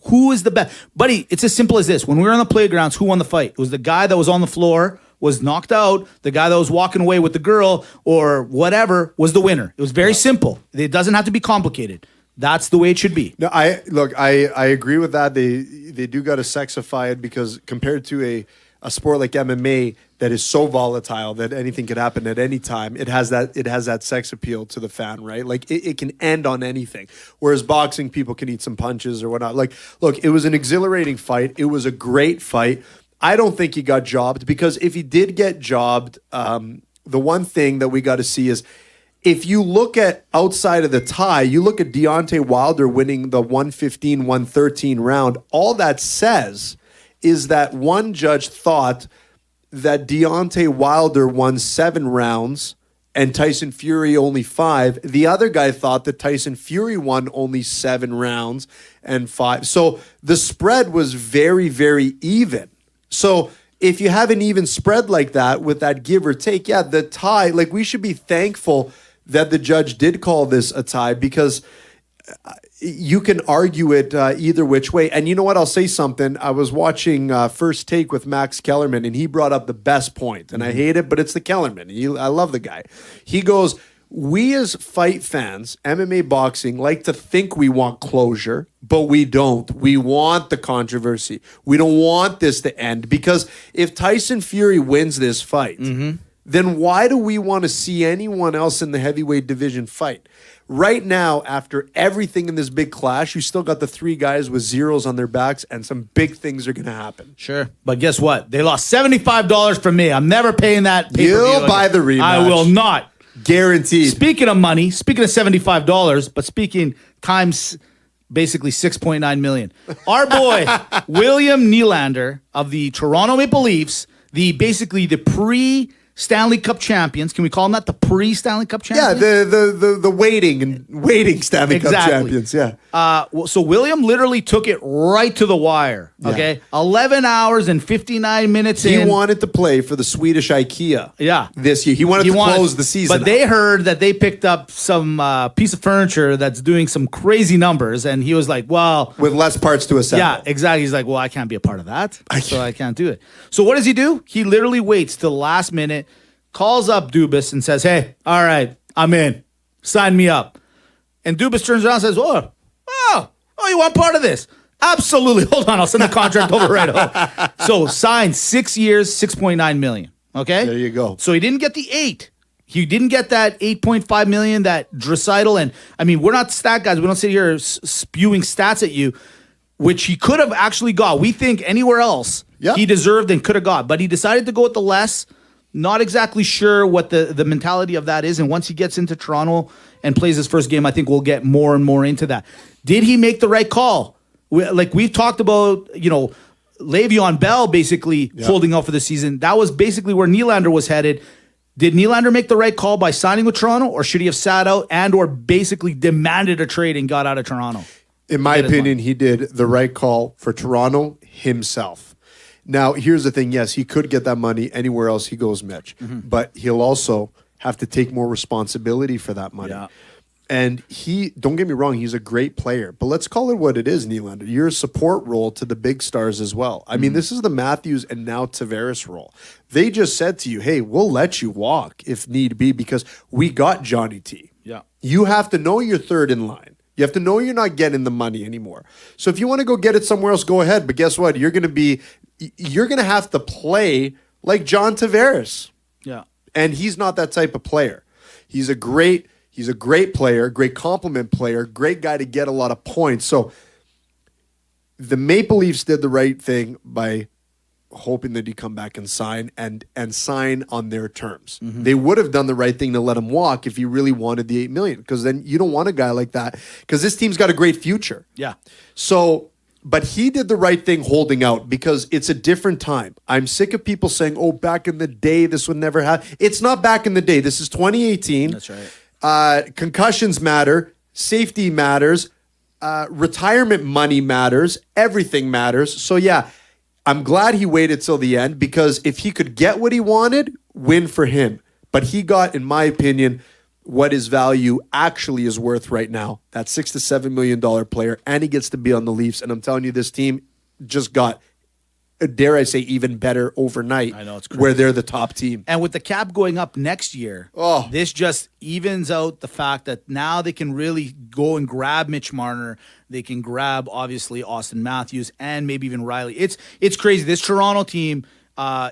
Who is the best? Buddy, it's as simple as this. When we were on the playgrounds, who won the fight? It was the guy that was on the floor, was knocked out. The guy that was walking away with the girl or whatever was the winner. It was very simple. It doesn't have to be complicated. That's the way it should be. No, I agree with that. They do got to sexify it because compared to a sport like MMA that is so volatile that anything could happen at any time, it has that sex appeal to the fan, right? Like it can end on anything. Whereas boxing, people can eat some punches or whatnot. Like, look, it was an exhilarating fight. It was a great fight. I don't think he got jobbed because if he did get jobbed, the one thing that we got to see is if you look at outside of the tie, you look at Deontay Wilder winning the 115-113 round, all that says is that one judge thought that Deontay Wilder won 7 rounds and Tyson Fury only 5. The other guy thought that Tyson Fury won only 7 rounds and 5. So the spread was very, very even. So if you have an even spread like that with that give or take, yeah, the tie, like we should be thankful that the judge did call this a tie because you can argue it either which way. And you know what? I'll say something. I was watching First Take with Max Kellerman, and he brought up the best point. And I hate it, but it's the Kellerman. I love the guy. He goes, we as fight fans, MMA boxing, like to think we want closure, but we don't. We want the controversy. We don't want this to end because if Tyson Fury wins this fight, then why do we want to see anyone else in the heavyweight division fight? Right now, after everything in this big clash, you still got the 3 guys with zeros on their backs, and some big things are going to happen. Sure. But guess what? They lost $75 from me. I'm never paying that pay-per-view You'll buy the rematch. I will not. Guaranteed. Speaking of money, speaking of $75, but speaking times basically 6.9 million. Our boy, William Nylander of the Toronto Maple Leafs, basically the pre-Stanley Cup champions. Can we call them that? The pre-Stanley Cup champions? Yeah, the waiting Stanley Cup champions. Yeah. So William literally took it right to the wire. Okay, Yeah. 11 hours and 59 minutes. He wanted to play for the Swedish IKEA. Yeah. This year, he wanted to close the season. But they heard that they picked up some piece of furniture that's doing some crazy numbers, and he was like, "Well, with less parts to assemble." Yeah, exactly. He's like, "Well, I can't be a part of that, so I can't do it." So what does he do? He literally waits till the last minute, calls up Dubas and says, "Hey, all right, I'm in. Sign me up." And Dubas turns around and says, "Oh, you want part of this?" Absolutely. Hold on, I'll send the contract over right away. So signed 6 years, 6.9 million. Okay? There you go. So he didn't get the 8. He didn't get that 8.5 million that Draisaitl, and I mean, we're not stat guys. We don't sit here spewing stats at you, which he could have actually got. We think anywhere else he deserved and could have got, but he decided to go with the less. Not exactly sure what the mentality of that is. And once he gets into Toronto and plays his first game, I think we'll get more and more into that. Did he make the right call? We've talked about, Le'Veon Bell basically holding out for the season. That was basically where Nylander was headed. Did Nylander make the right call by signing with Toronto, or should he have sat out and or basically demanded a trade and got out of Toronto? In my opinion, he did the right call for Toronto himself. Now, here's the thing. Yes, he could get that money anywhere else he goes, Mitch. But he'll also have to take more responsibility for that money. Yeah. And don't get me wrong, he's a great player. But let's call it what it is, Nylander. You're a support role to the big stars as well. I mean, this is the Matthews and now Tavares role. They just said to you, hey, we'll let you walk if need be because we got Johnny T. Yeah. You have to know you're third in line. You have to know you're not getting the money anymore. So if you want to go get it somewhere else, go ahead. But guess what? You're going to have to play like John Tavares. Yeah. And he's not that type of player. He's a great player, great compliment player, great guy to get a lot of points. So the Maple Leafs did the right thing by hoping that he'd come back and sign on their terms. They would have done the right thing to let him walk if he really wanted the $8 million, because then you don't want a guy like that, because this team's got a great future. Yeah. So, but he did the right thing holding out because it's a different time. I'm sick of people saying, oh, back in the day, this would never happen. It's not back in the day. This is 2018. That's right. Concussions matter. Safety matters. Retirement money matters. Everything matters. So, yeah, I'm glad he waited till the end, because if he could get what he wanted, win for him. But he got, in my opinion, what his value actually is worth right now. That $6 to $7 million player, and he gets to be on the Leafs. And I'm telling you, this team just got, dare I say, even better overnight. I know, it's crazy. Where they're the top team. And with the cap going up next year, this just evens out the fact that now they can really go and grab Mitch Marner. They can grab, obviously, Austin Matthews and maybe even Riley. It's crazy. This Toronto team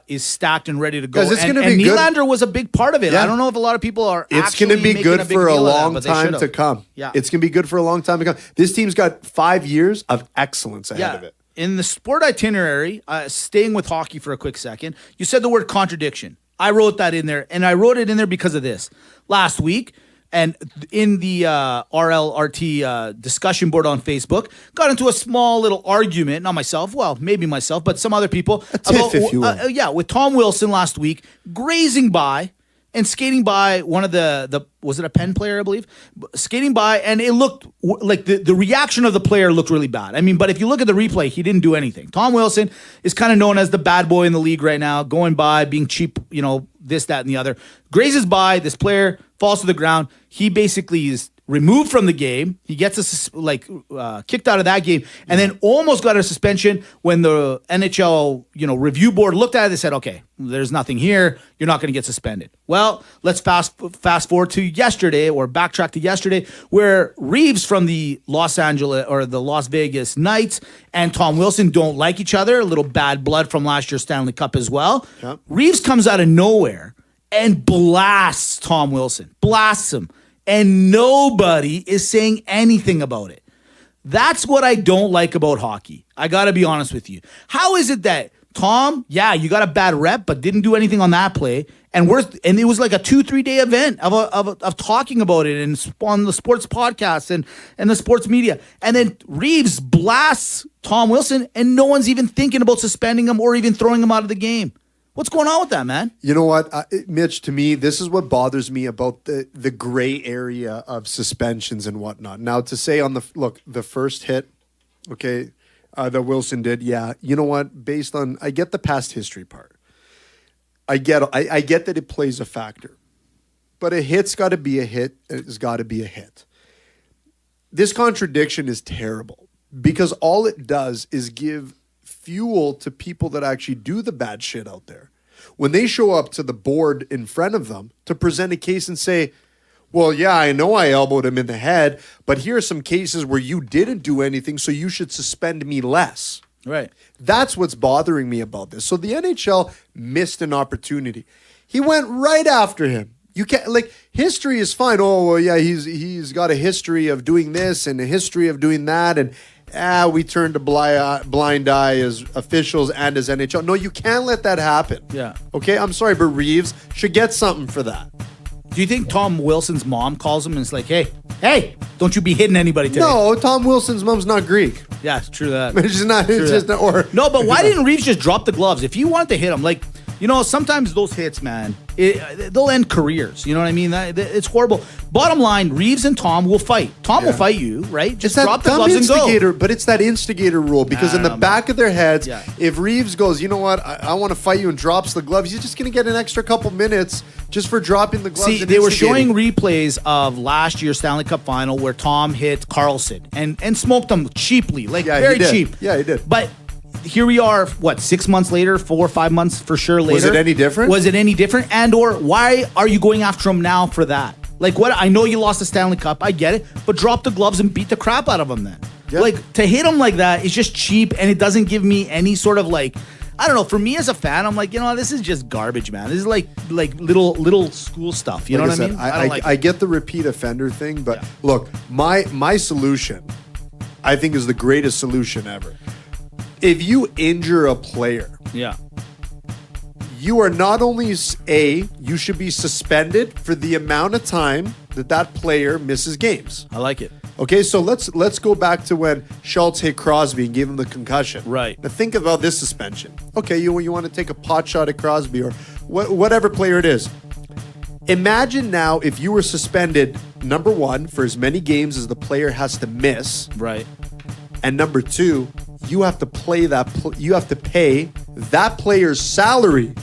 is stacked and ready to go. It's and Nylander was a big part of it. Yeah. I don't know if a lot of people are It's going to be good for a long time to come. Yeah. It's going to be good for a long time to come. This team's got 5 years of excellence ahead of it. In the sport itinerary, staying with hockey for a quick second, you said the word contradiction. I wrote that in there, and I wrote it in there because of this. Last week, and in the RLRT discussion board on Facebook, got into a small little argument, not myself, well, maybe myself, but some other people. A tiff, if you will. With Tom Wilson last week, grazing by and skating by one of the was it a Penn player, I believe? Skating by, and it looked like the reaction of the player looked really bad. I mean, but if you look at the replay, he didn't do anything. Tom Wilson is kind of known as the bad boy in the league right now, going by, being cheap, this, that, and the other. Grazes by, this player falls to the ground. He basically is removed from the game. He gets kicked out of that game, and then almost got a suspension when the NHL review board looked at it. They said, "Okay, there's nothing here. You're not going to get suspended." Well, let's fast forward to yesterday, or backtrack to yesterday, where Reeves from the Las Vegas Knights and Tom Wilson don't like each other. A little bad blood from last year's Stanley Cup as well. Yep. Reeves comes out of nowhere and blasts Tom Wilson, blasts him. And nobody is saying anything about it. That's what I don't like about hockey. I got to be honest with you. How is it that Tom, you got a bad rep, but didn't do anything on that play, and it was like a 2-3 day event of talking about it and on the sports podcast and the sports media, and then Reeves blasts Tom Wilson, and no one's even thinking about suspending him or even throwing him out of the game. What's going on with that, man? You know what, Mitch, to me, this is what bothers me about the gray area of suspensions and whatnot. Now, to say on the first hit, okay, that Wilson did, you know what, based on, I get the past history part. I get that it plays a factor. But a hit's got to be a hit. It's got to be a hit. This contradiction is terrible because all it does is give fuel to people that actually do the bad shit out there. When they show up to the board in front of them to present a case and say, well, I know I elbowed him in the head, but here are some cases where you didn't do anything, so you should suspend me less. Right. That's what's bothering me about this. So the NHL missed an opportunity. He went right after him. You can't, history is fine. Oh, well, he's got a history of doing this and a history of doing that, and we turned a blind eye as officials and as NHL. No, you can't let that happen. Yeah. Okay, I'm sorry, but Reeves should get something for that. Do you think Tom Wilson's mom calls him and is like, hey, don't you be hitting anybody today? No, Tom Wilson's mom's not Greek. Yeah, it's true that. It's just not. No, but why didn't Reeves just drop the gloves? If he wanted to hit him, sometimes those hits, man, they'll end careers. You know what I mean? It's horrible. Bottom line, Reeves and Tom will fight. Tom will fight you, right? Just drop the gloves and go. But it's that instigator rule because in the back of their heads, if Reeves goes, you know what, I want to fight you and drops the gloves, he's just going to get an extra couple minutes just for dropping the gloves. See, they were showing replays of last year's Stanley Cup final where Tom hit Carlson and smoked him cheaply, very cheap. Yeah, he did. But here we are, 6 months later, 4 or 5 months for sure later. Was it any different? Was it any different? And or why are you going after him now for that? What? I know you lost the Stanley Cup. I get it. But drop the gloves and beat the crap out of him then. Yep. To hit him like that is just cheap, and it doesn't give me any sort of I don't know. For me as a fan, I'm this is just garbage, man. This is like little school stuff. You know what I mean? I get the repeat offender thing, but look, my solution, I think, is the greatest solution ever. If you injure a player, you are not only you should be suspended for the amount of time that player misses games. I like it. Okay, so let's go back to when Schultz hit Crosby and gave him the concussion. Right. Now think about this suspension. Okay, you want to take a pot shot at Crosby or whatever player it is. Imagine now if you were suspended, number one, for as many games as the player has to miss. Right. And number two, you have to pay that player's salary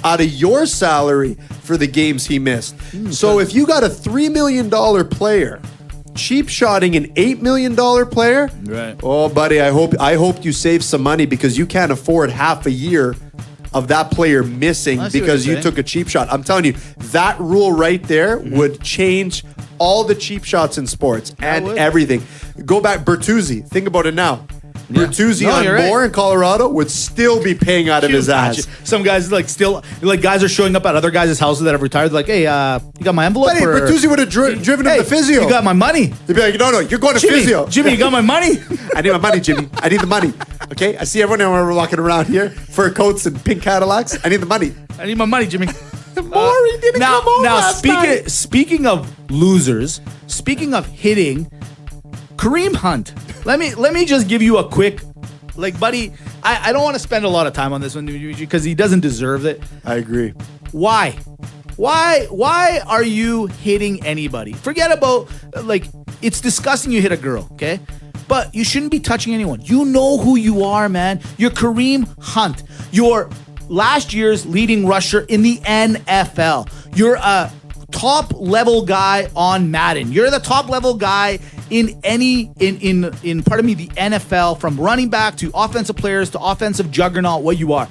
out of your salary for the games he missed. So if you got a $3 million player cheap shotting an $8 million player, right? Oh, buddy, I hope you save some money because you can't afford half a year of that player missing because you took a cheap shot. I'm telling you, that rule right there would change all the cheap shots in sports and everything. Go back, Bertuzzi. Think about it now. Yeah. Bertuzzi on Moore in Colorado would still be paying out of his ass. Some guys guys are showing up at other guys' houses that have retired. They're like, hey, you got my envelope? Buddy, Bertuzzi would have driven him to physio. You got my money? They'd be like, no, you're going to physio. Jimmy, you got my money? I need my money, Jimmy. I need the money. Okay, I see everyone walking around here, fur coats and pink Cadillacs. I need the money. I need my money, Jimmy. Maury didn't come home last night. Speaking of losers, speaking of hitting, Kareem Hunt. Let me just give you a quick, buddy, I don't want to spend a lot of time on this one because he doesn't deserve it. I agree. Why? Why are you hitting anybody? Forget about, it's disgusting you hit a girl, okay? But you shouldn't be touching anyone. You know who you are, man. You're Kareem Hunt. You're last year's leading rusher in the NFL. You're a top level guy on Madden. You're the top level guy in the NFL, from running back to offensive players to offensive juggernaut, what you are.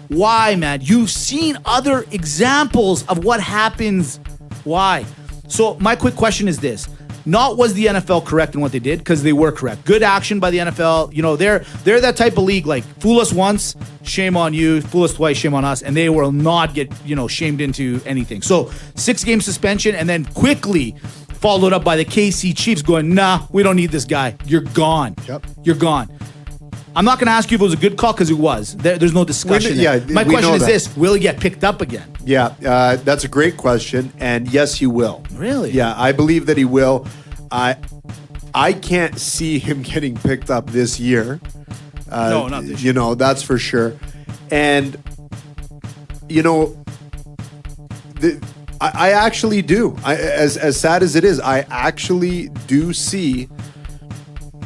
Why, man? You've seen other examples of what happens. Why? So my quick question is this. Not was the NFL correct in what they did, because they were correct. Good action by the NFL. You know, they're that type of league, like, fool us once, shame on you. Fool us twice, shame on us. And they will not get, shamed into anything. So 6-game suspension, and then quickly followed up by the KC Chiefs going, nah, we don't need this guy. You're gone. Yep. You're gone. I'm not going to ask you if it was a good call, because it was. There's no discussion. My question is this: will he get picked up again? Yeah, that's a great question, and yes, he will. Really? Yeah, I believe that he will. I can't see him getting picked up this year. No, not this year. That's for sure. And I actually do. As sad as it is, I actually do see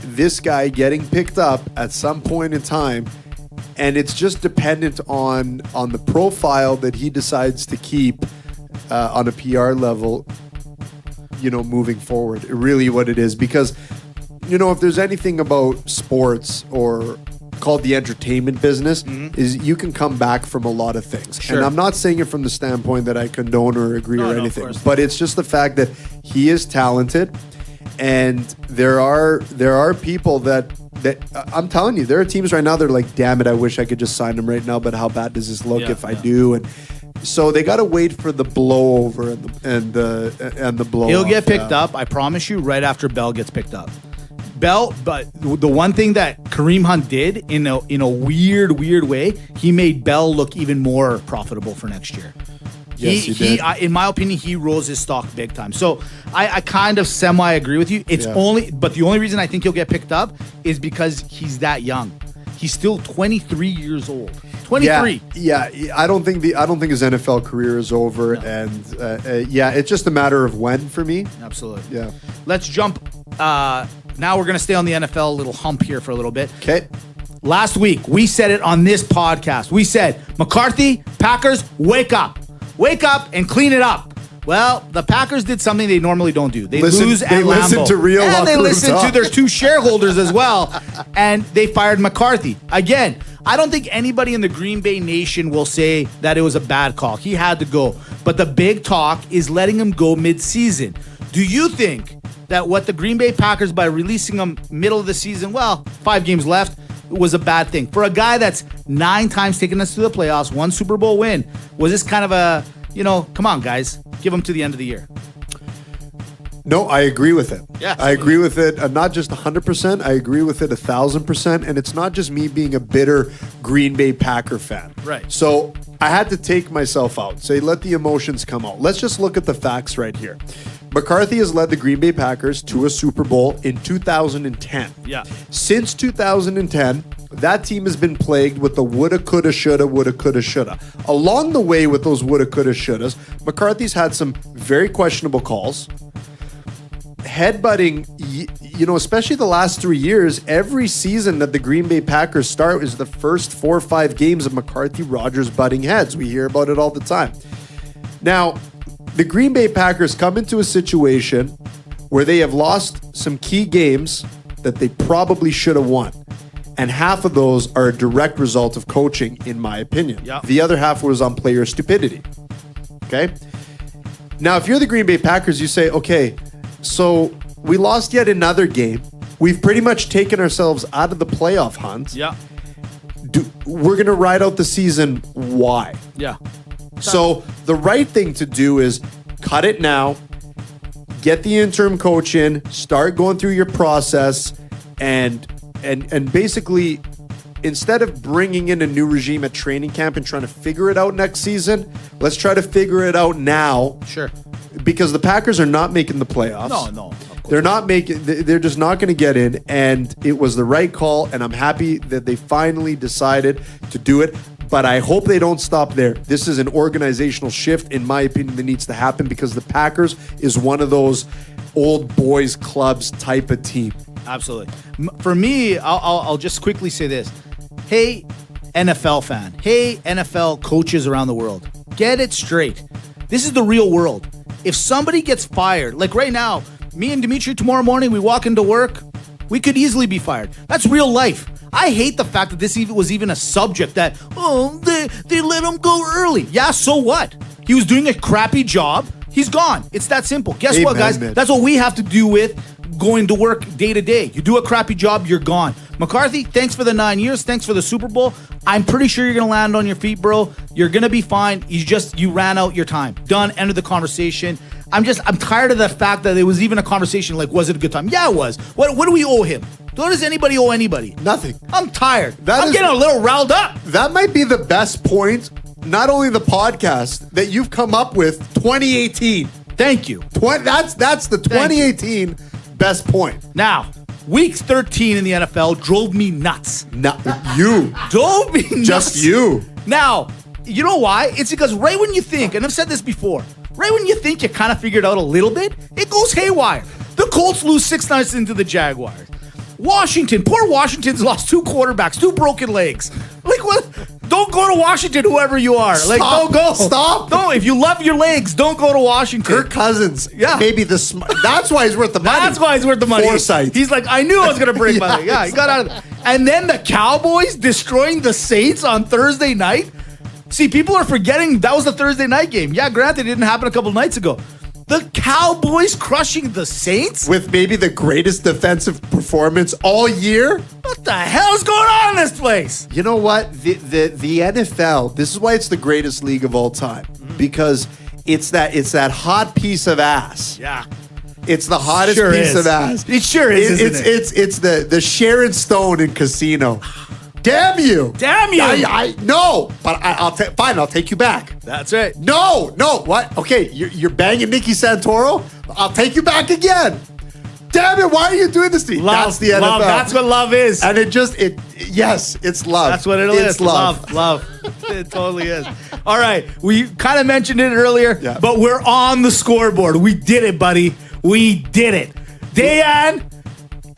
this guy getting picked up at some point in time, and it's just dependent on the profile that he decides to keep on a PR level, moving forward. Really what it is, because if there's anything about sports or called the entertainment business, is you can come back from a lot of things. Sure. And I'm not saying it from the standpoint that I condone or agree or anything, but it's just the fact that he is talented. And there are people that I'm telling you, there are teams right now that are like, damn it, I wish I could just sign him right now, but how bad does this look if I do? And so they got to wait for the blowover and the blow. He'll get picked up, I promise you, right after Bell gets picked up. Bell, but the one thing that Kareem Hunt did in a weird way, he made Bell look even more profitable for next year. Yes, he did. In my opinion, he rose his stock big time. So I kind of semi-agree with you. But the only reason I think he'll get picked up is because he's that young. He's still 23 years old. 23. Yeah. I don't think his NFL career is over, and it's just a matter of when for me. Absolutely. Yeah. Let's jump. Now we're going to stay on the NFL little hump here for a little bit. Okay. Last week we said it on this podcast. We said, McCarthy, Packers, wake up. Wake up and clean it up. Well, the Packers did something they normally don't do. They lose at Lambeau. They listen to real and they listen talk. to their two shareholders as well. And they fired McCarthy. Again, I don't think anybody in the Green Bay Nation will say that it was a bad call. He had to go. But the big talk is letting him go mid-season. Do you think that what the Green Bay Packers, by releasing him middle of the season, 5 games left, was a bad thing? For a guy that's 9 times taken us to the playoffs, 1 Super Bowl win, was this kind of a, come on, guys, give him to the end of the year? No, I agree with it. Yeah, I agree with it. Not just 100%. I agree with it 1,000%. And it's not just me being a bitter Green Bay Packer fan. Right. So I had to take myself out. Say, let the emotions come out. Let's just look at the facts right here. McCarthy has led the Green Bay Packers to a Super Bowl in 2010. Yeah. Since 2010, that team has been plagued with the woulda, coulda, shoulda, woulda, coulda, shoulda. Along the way with those woulda, coulda, shouldas, McCarthy's had some very questionable calls. headbutting, especially the last 3 years, every season that the Green Bay Packers start is the first 4 or 5 games of McCarthy Rodgers butting heads. We hear about it all the time. Now, the Green Bay Packers come into a situation where they have lost some key games that they probably should have won. And half of those are a direct result of coaching, in my opinion. Yep. The other half was on player stupidity. Okay? Now, if you're the Green Bay Packers, you say, okay, so we lost yet another game. We've pretty much taken ourselves out of the playoff hunt. Yeah. We're going to ride out the season. Why? Yeah. So the right thing to do is cut it now, get the interim coach in, start going through your process, and basically, instead of bringing in a new regime at training camp and trying to figure it out next season, let's try to figure it out now. Sure. Because the Packers are not making the playoffs. No. They're just not going to get in, and it was the right call, and I'm happy that they finally decided to do it. But I hope they don't stop there. This is an organizational shift, in my opinion, that needs to happen because the Packers is one of those old boys clubs type of team. Absolutely. For me, I'll just quickly say this. Hey, NFL fan. Hey, NFL coaches around the world. Get it straight. This is the real world. If somebody gets fired, like right now, me and Dimitri, tomorrow morning, we walk into work, we could easily be fired. That's real life. I hate the fact that this was even a subject that, they let him go early. Yeah, so what? He was doing a crappy job. He's gone. It's that simple. Guess what, guys? Mitch. That's what we have to do with going to work day to day. You do a crappy job, you're gone. McCarthy, thanks for the 9 years. Thanks for the Super Bowl. I'm pretty sure you're going to land on your feet, bro. You're going to be fine. You ran out your time. Done. End of the conversation. I'm tired of the fact that it was even a conversation like, was it a good time? Yeah, it was. What do we owe him? What does anybody owe anybody? Nothing. I'm tired. I'm getting a little riled up. That might be the best point, not only the podcast, that you've come up with 2018. Thank you. That's the 2018 best point. Now, week 13 in the NFL drove me nuts. No, you. Drove me nuts. Just you. Now, you know why? It's because right when you think, and I've said this before, right when you think you kind of figured out a little bit, it goes haywire. The Colts lose 6 nights into the Jaguars. Poor Washington's lost 2 quarterbacks, 2 broken legs. Like, what? Don't go to Washington, whoever you are. Like, don't go. Stop. Don't. If you love your legs, don't go to Washington. Kirk Cousins. Yeah. Maybe that's why he's worth the money. That's why he's worth the money. Foresight. He's like, I knew I was going to break my leg. Yeah, he got out of it. And then the Cowboys destroying the Saints on Thursday night. See, people are forgetting that was the Thursday night game. Yeah, granted, it didn't happen a couple nights ago. The Cowboys crushing the Saints? With maybe the greatest defensive performance all year? What the hell is going on in this place? You know what? The NFL, this is why it's the greatest league of all time. Because it's that hot piece of ass. Yeah. It's the hottest Sure piece is. of ass. It sure is, isn't it? It's the Sharon Stone in Casino. Damn you. Damn you. No, but fine, I'll take you back. That's right. No, what? Okay, you're banging Nikki Santoro? I'll take you back again. Damn it, why are you doing this to me? Love, that's the NFL. love, that's what love is. And yes, it's love. That's what it is. It's love. Love. It totally is. All right, we kind of mentioned it earlier, Yeah. but we're on the scoreboard. We did it, buddy. We did it. Dayan,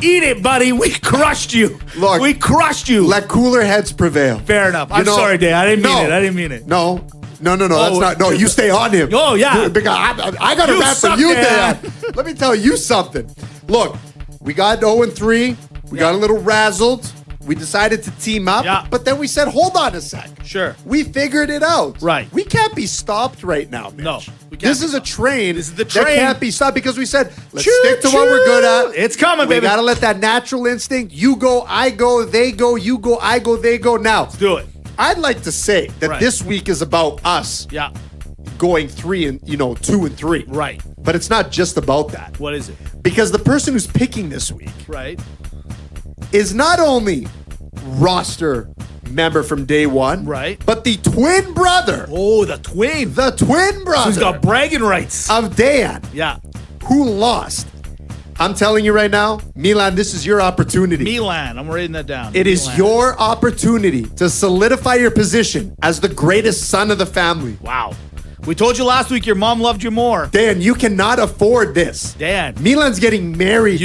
eat it, buddy. We crushed you. Look, we crushed you. Let cooler heads prevail. Fair enough. I'm sorry, Dayan. I didn't mean it. No, that's not. No, you stay on him. Oh, yeah. I got a You rap for suck, you, Dan. Dan. Let me tell you something. Look, we got 0-3. We got a little razzled. We decided to team up. Yeah. But then we said, hold on a sec. Sure. We figured it out. Right. We can't be stopped right now, Mitch. No, we can't This be is a train. This is the that train. can't be stopped because we said, let's Choo, stick to what we're good at. It's coming, We baby. got to let that natural instinct, you go, I go, they go, you go, I go, they go. Now, Do it. I'd like to say that Right. this week is about us Yeah. going 2-3. Right. But it's not just about that. What is it? Because the person who's picking this week Right. is not only roster member from day one, Right. but the twin brother. Oh, the twin. The twin brother Who's got bragging rights. of Dan, Yeah. who lost. I'm telling you right now, Milan, this is your opportunity. Milan. I'm writing that down. It is Milan. your opportunity to solidify your position as the greatest son of the family. Wow. We told you last week your mom loved you more. Dan, you cannot afford this. Dan. Milan's getting married.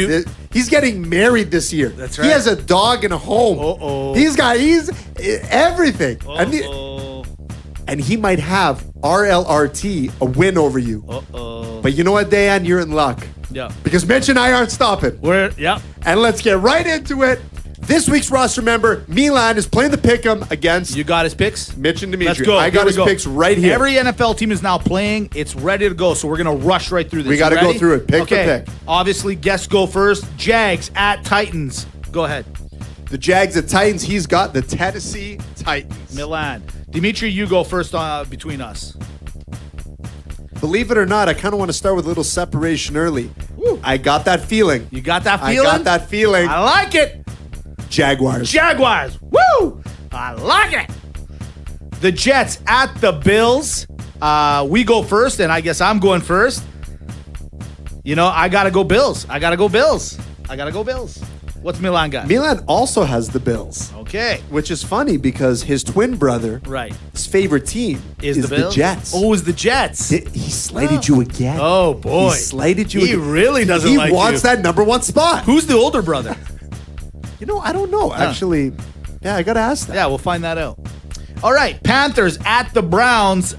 He's getting married this year. That's right. He has a dog and a home. Uh-oh. He's everything. And he might have RLRT, a win over you. Uh-oh. But you know what, Dan? You're in luck. Yeah. Because Mitch and I aren't stopping. And let's get right into it. This week's roster member, Milan, is playing the pick'em against... You got his picks? Mitch and Dimitri. Let's go. I got his picks right here. Every NFL team is now playing. It's ready to go, so we're going to rush right through this. We got to go through it. Pick for pick. Obviously, guests go first. Jags at Titans. Go ahead. The Jags at Titans. He's got the Tennessee Titans. Milan. Dimitri, you go first between us. Believe it or not, I kind of want to start with a little separation early. Woo. I got that feeling. You got that feeling? I got that feeling. I like it. Jaguars. Woo! I like it. The Jets at the Bills. We go first, and I guess I'm going first. You know, I got to go Bills. What's Milan got? Milan also has the Bills. Okay. Which is funny because his twin brother, his favorite team is the Bills? Jets. Oh, is the Jets. He slighted you again. Oh, boy. He slighted you again. He really doesn't like you. He wants that number one spot. Who's the older brother? You know, I don't know. Actually, yeah, I got to ask that. Yeah, we'll find that out. All right, Panthers at the Browns.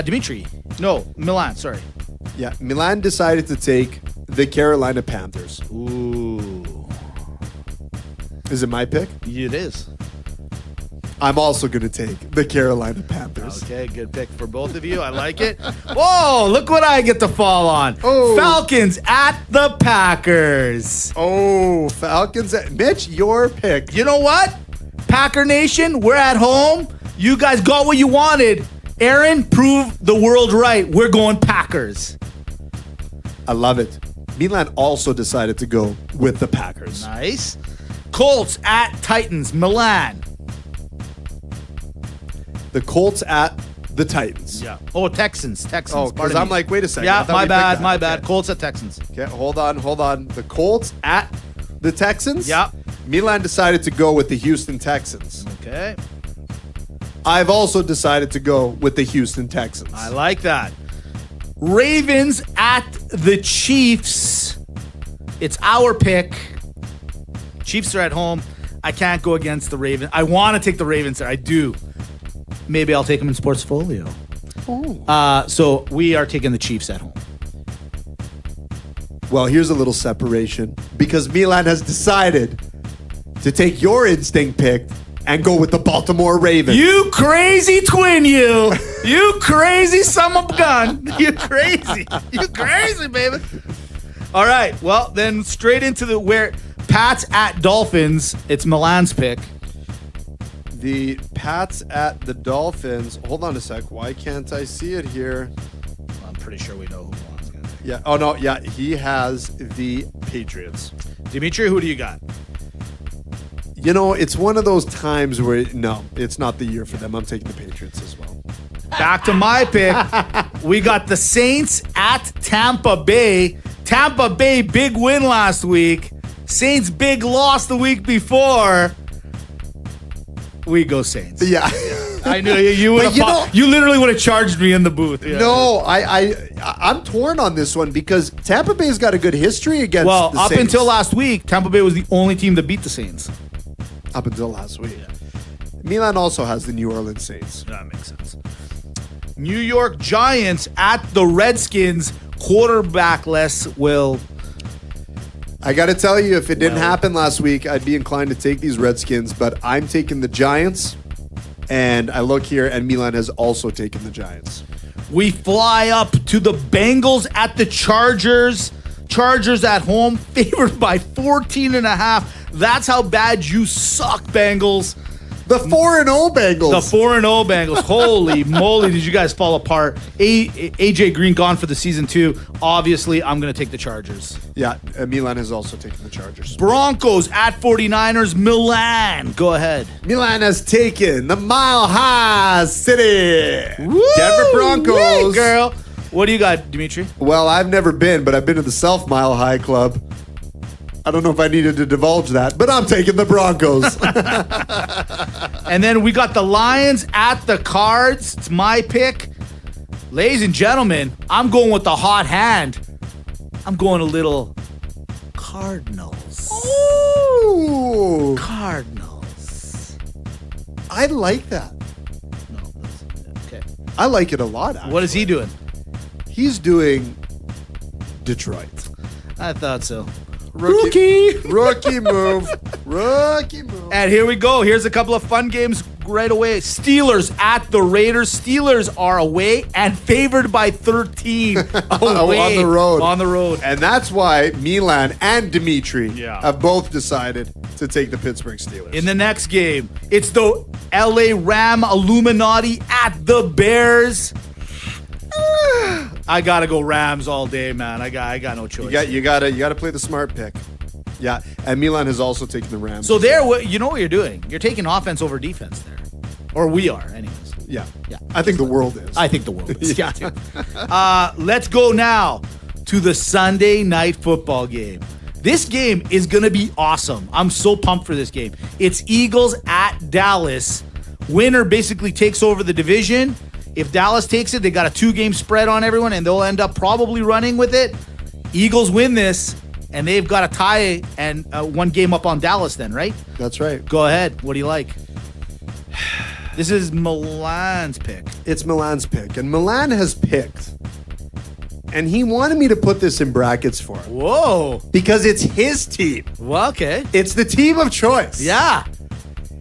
Dimitri. No, Milan, sorry. Yeah, Milan decided to take the Carolina Panthers. Ooh. Is it my pick? It is. I'm also going to take the Carolina Panthers. Okay, good pick for both of you. I like it. Whoa, look what I get to fall on. Oh. Falcons at the Packers. Oh, Falcons at... Mitch, your pick. You know what? Packer Nation, we're at home. You guys got what you wanted. Aaron, prove the world right. We're going Packers. I love it. Milan also decided to go with the Packers. Nice. Colts at Titans. Milan. The Colts at the Titans. Yeah. Oh, Texans. Oh, because I'm like, wait a second. Yeah, my bad. Colts at Texans. Okay, hold on. The Colts at the Texans? Yeah. Milan decided to go with the Houston Texans. Okay. I've also decided to go with the Houston Texans. I like that. Ravens at the Chiefs. It's our pick. Chiefs are at home. I can't go against the Ravens. I want to take the Ravens there. I do. Maybe I'll take them in Sportsfolio. Oh. So we are taking the Chiefs at home. Well, here's a little separation because Milan has decided to take your instinct pick and go with the Baltimore Ravens. You crazy twin, you. You crazy son of a gun. You crazy. You crazy, baby. All right. Well, then straight into where Pats at Dolphins. It's Milan's pick. The Pats at the Dolphins. Hold on a sec. Why can't I see it here? I'm pretty sure we know who Milan's going to take. Yeah. Oh, no. Yeah. He has the Patriots. Dimitri, who do you got? You know, it's one of those times where, no, it's not the year for them. I'm taking the Patriots as well. Back to my pick. We got the Saints at Tampa Bay. Tampa Bay, big win last week. Saints, big loss the week before. We go Saints. Yeah. I knew you would have. You literally would have charged me in the booth. Yeah. No, I'm torn on this one because Tampa Bay's got a good history against the Saints. Well, up until last week, Tampa Bay was the only team that beat the Saints. Up until last week. Yeah. Milan also has the New Orleans Saints. That makes sense. New York Giants at the Redskins. Quarterback-less will. I got to tell you, if it didn't happen last week, I'd be inclined to take these Redskins, but I'm taking the Giants, and I look here, and Milan has also taken the Giants. We fly up to the Bengals at the Chargers. Chargers at home, favored by 14.5. That's how bad you suck, Bengals. The 4-0 Bengals. The 4-0 Bengals. Holy moly, did you guys fall apart? AJ Green gone for the season 2. Obviously, I'm going to take the Chargers. Yeah, Milan has also taken the Chargers. Broncos at 49ers. Milan. Go ahead. Milan has taken the Mile High City. Woo! Denver Broncos. Hey, girl. What do you got, Dimitri? Well, I've never been, but I've been to the South Mile High Club. I don't know if I needed to divulge that, but I'm taking the Broncos. And then we got the Lions at the Cards. It's my pick. Ladies and gentlemen, I'm going with the hot hand. I'm going a little Cardinals. Ooh. Cardinals. I like that. No, okay. I like it a lot, actually. What is he doing? He's doing Detroit. I thought so. Rookie move. Rookie move. And here we go. Here's a couple of fun games right away. Steelers at the Raiders. Steelers are away and favored by 13 away. On the road. On the road. And that's why Milan and Dimitri Yeah. have both decided to take the Pittsburgh Steelers. In the next game, it's the LA Ram Illuminati at the Bears. I gotta go Rams all day, man. I got no choice. you gotta play the smart pick. Yeah, and Milan has also taken the Rams. So there, you know what you're doing. You're taking offense over defense there, or we are, anyways. yeah. Yeah. I think the world is. I think the world is. Yeah. Let's go now to the Sunday night football game. This game is gonna be awesome. I'm so pumped for this game. It's Eagles at Dallas. Winner basically takes over the division. If Dallas takes it, they got a 2-game spread on everyone, and they'll end up probably running with it. Eagles win this, and they've got a tie and 1 game up on Dallas then, right? That's right. Go ahead. What do you like? This is Milan's pick. It's Milan's pick, and Milan has picked. And he wanted me to put this in brackets for him Whoa. because it's his team. Well, okay. It's the team of choice. Yeah.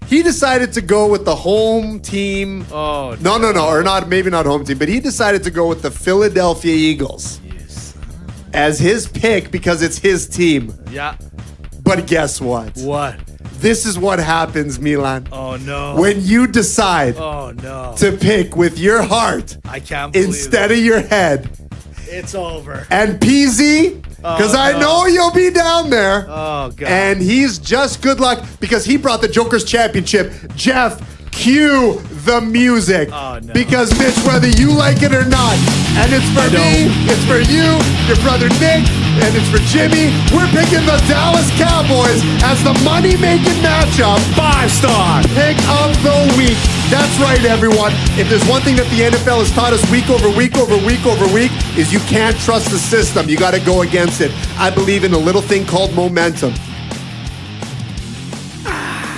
He decided to go with the home team. Oh, No, or not, maybe not home team, but he decided to go with the Philadelphia Eagles yes. as his pick because it's his team. Yeah. But guess what? What? This is what happens, Milan. Oh, no. When you decide Oh, no. to pick with your heart I can't believe instead of your head. It's over. And PZ, because I no. know you'll be down there. Oh, God. And he's just good luck because he brought the Joker's Championship. Jeff, cue the music. Oh, no. Because, Mitch, whether you like it or not, and it's for me, it's for you, your brother Nick, and it's for Jimmy, we're picking the Dallas Cowboys as the money-making matchup. 5-star. Pick of the week. That's right, everyone. If there's one thing that the NFL has taught us week over week over week over week is you can't trust the system. You got to go against it. I believe in a little thing called momentum.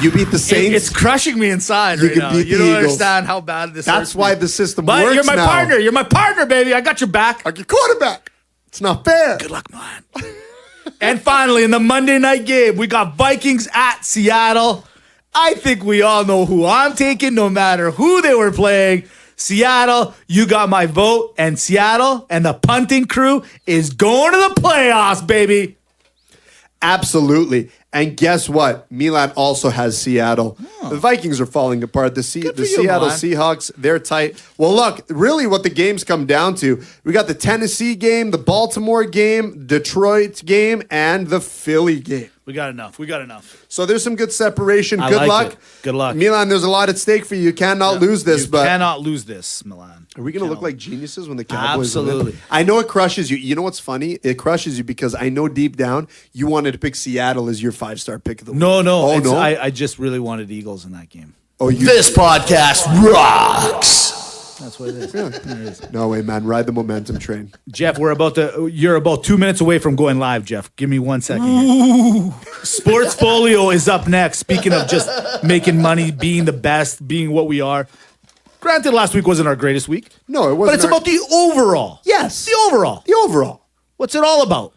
You beat the Saints. It's crushing me inside You right can now. beat You the don't Eagles. understand how bad this That's hurts why me. the system But works you're my now. partner. You're my partner, baby. I got your back. Like your quarterback. It's not fair. Good luck, man. And finally, in the Monday night game, we got Vikings at Seattle. I think we all know who I'm taking, no matter who they were playing. Seattle, you got my vote. And Seattle and the punting crew is going to the playoffs, baby. Absolutely. And guess what? Milan also has Seattle. The Vikings are falling apart. The for you, Seattle Milan. Seahawks, they're tight. Well, look, really what the games come down to, we got the Tennessee game, the Baltimore game, Detroit game, and the Philly game. We got enough. So there's some good separation. I Good like luck. it. Good luck. Milan, there's a lot at stake for you. You cannot lose this. You but cannot lose this, Milan. are we going to look like geniuses when the Cowboys win? Absolutely. I know it crushes you. You know what's funny? It crushes you because I know deep down you wanted to pick Seattle as your 5-star pick of the week. No. Oh, no? I just really wanted Eagles in that game. Oh, you. This podcast rocks. That's what it is. There it is. No way, man. Ride the momentum train. Jeff, you're about 2 minutes away from going live, Jeff. Give me 1 second here. Sportsfolio is up next. Speaking of just making money, being the best, being what we are. Granted, last week wasn't our greatest week. No, it wasn't. But it's about the overall. Yes. The overall. The overall. What's it all about?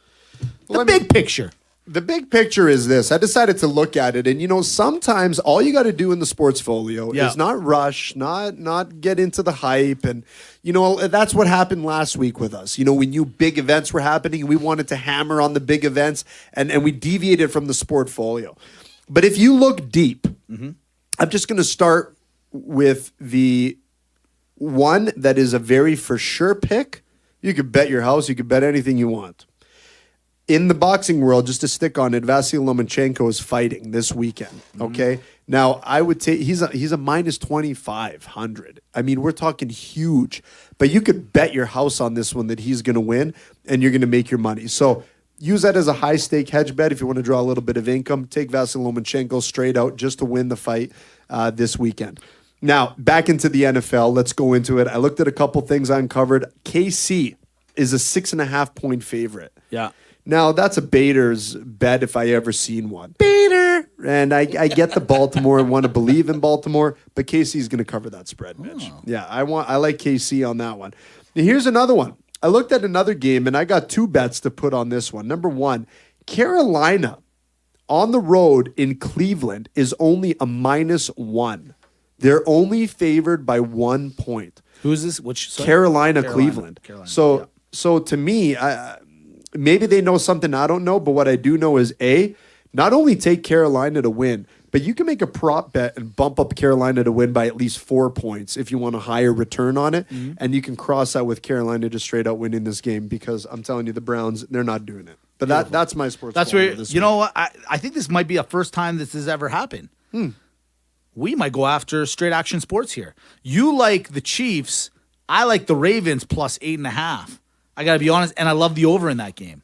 The big picture. The big picture is this. I decided to look at it, and sometimes all you got to do in the Sportsfolio is not rush, not get into the hype, and that's what happened last week with us. We knew big events were happening, and we wanted to hammer on the big events, and we deviated from the Sportfolio. But if you look deep, I'm just going to start with the one that is a very for sure pick. You could bet your house, you could bet anything you want. In the boxing world, just to stick on it, Vasily Lomachenko is fighting this weekend. Okay, now I would take he's a minus 2,500. I mean, we're talking huge, but you could bet your house on this one that he's going to win, and you're going to make your money. So use that as a high stake hedge bet if you want to draw a little bit of income. Take Vasily Lomachenko straight out just to win the fight this weekend. Now, back into the NFL. Let's go into it. I looked at a couple things I uncovered. KC is a 6.5 point favorite. Yeah. Now, that's a Bader's bet if I ever seen one. Bader! And I get the Baltimore and want to believe in Baltimore, but KC's going to cover that spread, Mitch. Oh. Yeah, I like KC on that one. Now, here's another one. I looked at another game, and I got 2 bets to put on this one. Number 1, Carolina on the road in Cleveland is only a -1. They're only favored by 1 point. Who is this? Which Carolina, Cleveland. Carolina, So to me, maybe they know something I don't know, but what I do know is not only take Carolina to win, but you can make a prop bet and bump up Carolina to win by at least 4 points if you want a higher return on it. Mm-hmm. And you can cross that with Carolina just straight out winning this game because I'm telling you, the Browns, they're not doing it. But that's my sports. That's where, you know what? I think this might be a first time this has ever happened. We might go after straight action sports here. You like the Chiefs. I like the Ravens plus 8.5. I got to be honest. And I love the over in that game.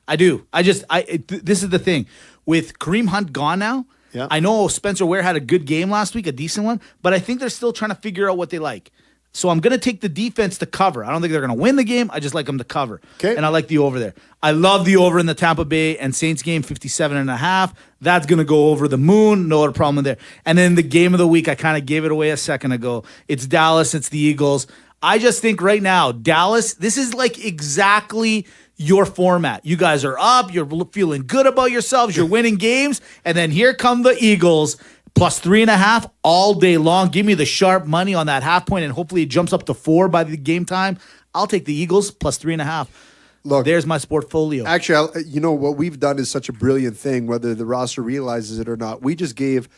I do. This is the thing. With Kareem Hunt gone now, yeah. I know Spencer Ware had a good game last week, a decent one, but I think they're still trying to figure out what they like. So I'm going to take the defense to cover. I don't think they're going to win the game. I just like them to cover. Okay. And I like the over there. I love the over in the Tampa Bay and Saints game, 57.5. That's going to go over the moon. No other problem there. And then the game of the week, I kind of gave it away a second ago. It's Dallas. It's the Eagles. I just think right now, Dallas, this is like exactly your format. You guys are up. You're feeling good about yourselves. You're winning games. And then here come the Eagles. Plus 3.5 all day long. Give me the sharp money on that half point, and hopefully it jumps up to 4 by the game time. I'll take the Eagles plus 3.5. Look, there's my portfolio. Actually, you know what we've done is such a brilliant thing, whether the roster realizes it or not. We just gave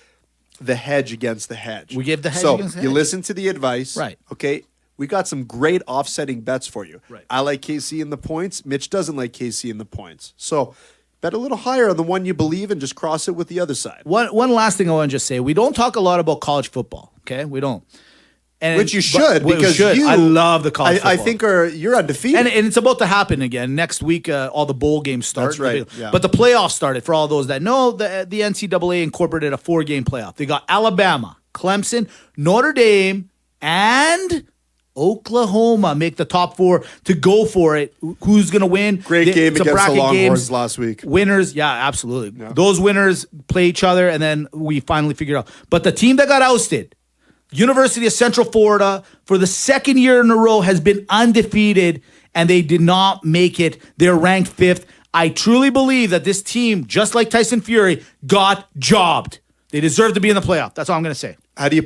the hedge against the hedge. We gave the hedge so against the you hedge. listen to the advice, Right? Okay. We got some great offsetting bets for you. Right. I like KC in the points. Mitch doesn't like KC in the points. So bet a little higher on the one you believe and just cross it with the other side. One last thing I want to just say. We don't talk a lot about college football, okay? We don't. And Which you should, because I love the college football. I think you're undefeated. And it's about to happen again. Next week, all the bowl games start. That's right, yeah. But the playoffs started. For all those that know, the NCAA incorporated a 4-game playoff. They got Alabama, Clemson, Notre Dame, and Oklahoma make the top 4 to go for it. Who's going to win? Great game It's a against the bracket Longhorns games. last week. Winners, yeah, absolutely. Yeah. Those winners play each other, and then we finally figured out. But the team that got ousted, University of Central Florida, for the second year in a row, has been undefeated, and they did not make it. They're ranked 5th. I truly believe that this team, just like Tyson Fury, got jobbed. They deserve to be in the playoff. That's all I'm going to say. How do you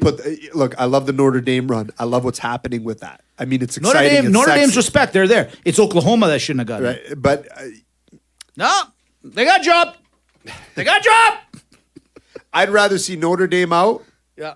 look, I love the Notre Dame run. I love what's happening with that. I mean, it's exciting. Notre Dame's respect. They're there. It's Oklahoma that shouldn't have gotten it. Right, but No, they got jobbed. They got jobbed. I'd rather see Notre Dame out Yeah.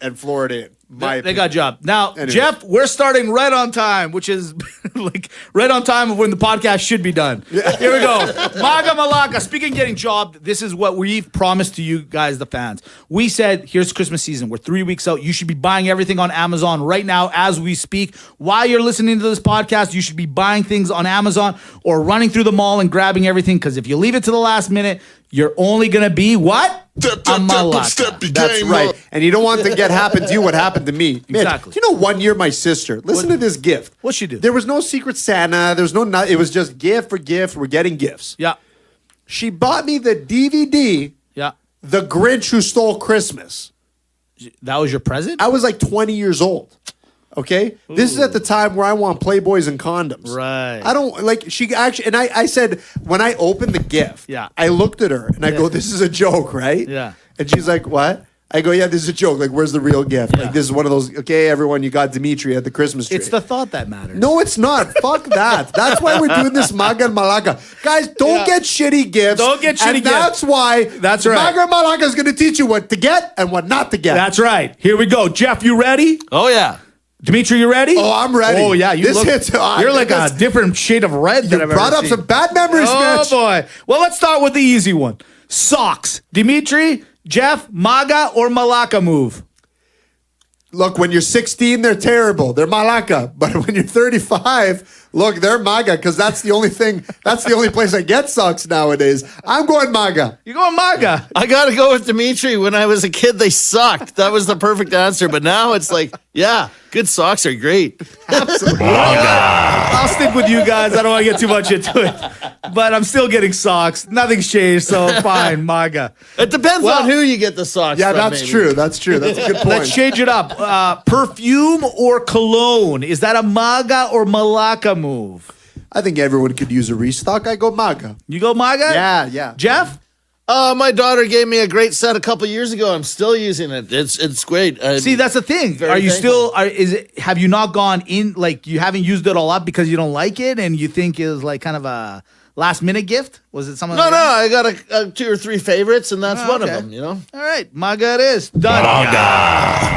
and Florida in. They got job. Now, Anyway. Jeff, we're starting right on time, which is like right on time of when the podcast should be done. Here we go. MAGA MALAKA. Speaking of getting jobbed, this is what we've promised to you guys, the fans. We said, here's Christmas season. We're 3 weeks out. You should be buying everything on Amazon right now as we speak. While you're listening to this podcast, you should be buying things on Amazon or running through the mall and grabbing everything, because if you leave it to the last minute, you're only going to be what? A MALAKA. That's right. And you don't want to get happen to you what happened to me. Mitch, Exactly. do you know one year my sister, listen to this gift. What'd she do? There was no Secret Santa. There was it was just gift for gift. We're getting gifts. Yeah. She bought me the DVD, Yeah. The Grinch Who Stole Christmas. That was your present? I was like 20 years old. Okay? This is at the time where I want Playboys and condoms. Right. I don't like she actually, and I said, when I opened the gift, Yeah. I looked at her and I go, this is a joke, right? Yeah. And she's like, what? I go, yeah, this is a joke. Like, where's the real gift? Yeah. Like, this is one of those, okay, everyone, you got Dimitri at the Christmas tree. It's the thought that matters. No, it's not. Fuck that. That's why we're doing this MAGA and MALAKA. Guys, don't get shitty gifts. Don't get shitty and gifts. That's why That's right. MAGA and MALAKA is going to teach you what to get and what not to get. That's right. Here we go. Jeff, you ready? Oh, yeah. Dimitri, you ready? Oh, I'm ready. Oh, yeah. This hits hard. You're like a That's- different shade of red than I've brought ever up seen. some bad memories, Oh, Mitch. boy. Well, let's start with the easy one. Socks. Dimitri, Jeff, MAGA or MALAKA move? Look, when you're 16, they're terrible. They're MALAKA. But when you're 35, Look, they're MAGA because that's the only thing. That's the only place I get socks nowadays. I'm going MAGA. You're going MAGA. I got to go with Dimitri. When I was a kid, they sucked. That was the perfect answer. But now it's like, yeah, good socks are great. Absolutely. I'll stick with you guys. I don't want to get too much into it. But I'm still getting socks. Nothing's changed, so fine, MAGA. It depends on who you get the socks Yeah, from. that's maybe. true. That's true. That's a good point. Let's change it up. Perfume or cologne? Is that a MAGA or MALAKA move? I think everyone could use a restock. I go MAGA. You go MAGA? Yeah. Jeff? My daughter gave me a great set a couple years ago. I'm still using it. It's great. See, that's the thing. Very Are you thankful. still? Have you not gone in? Like you haven't used it all up because you don't like it, and you think it was like kind of a last minute gift? Was it something? No, like no. that? I got 2 or 3 favorites, and that's one of okay. them. You know. All right, MAGA it is. Done.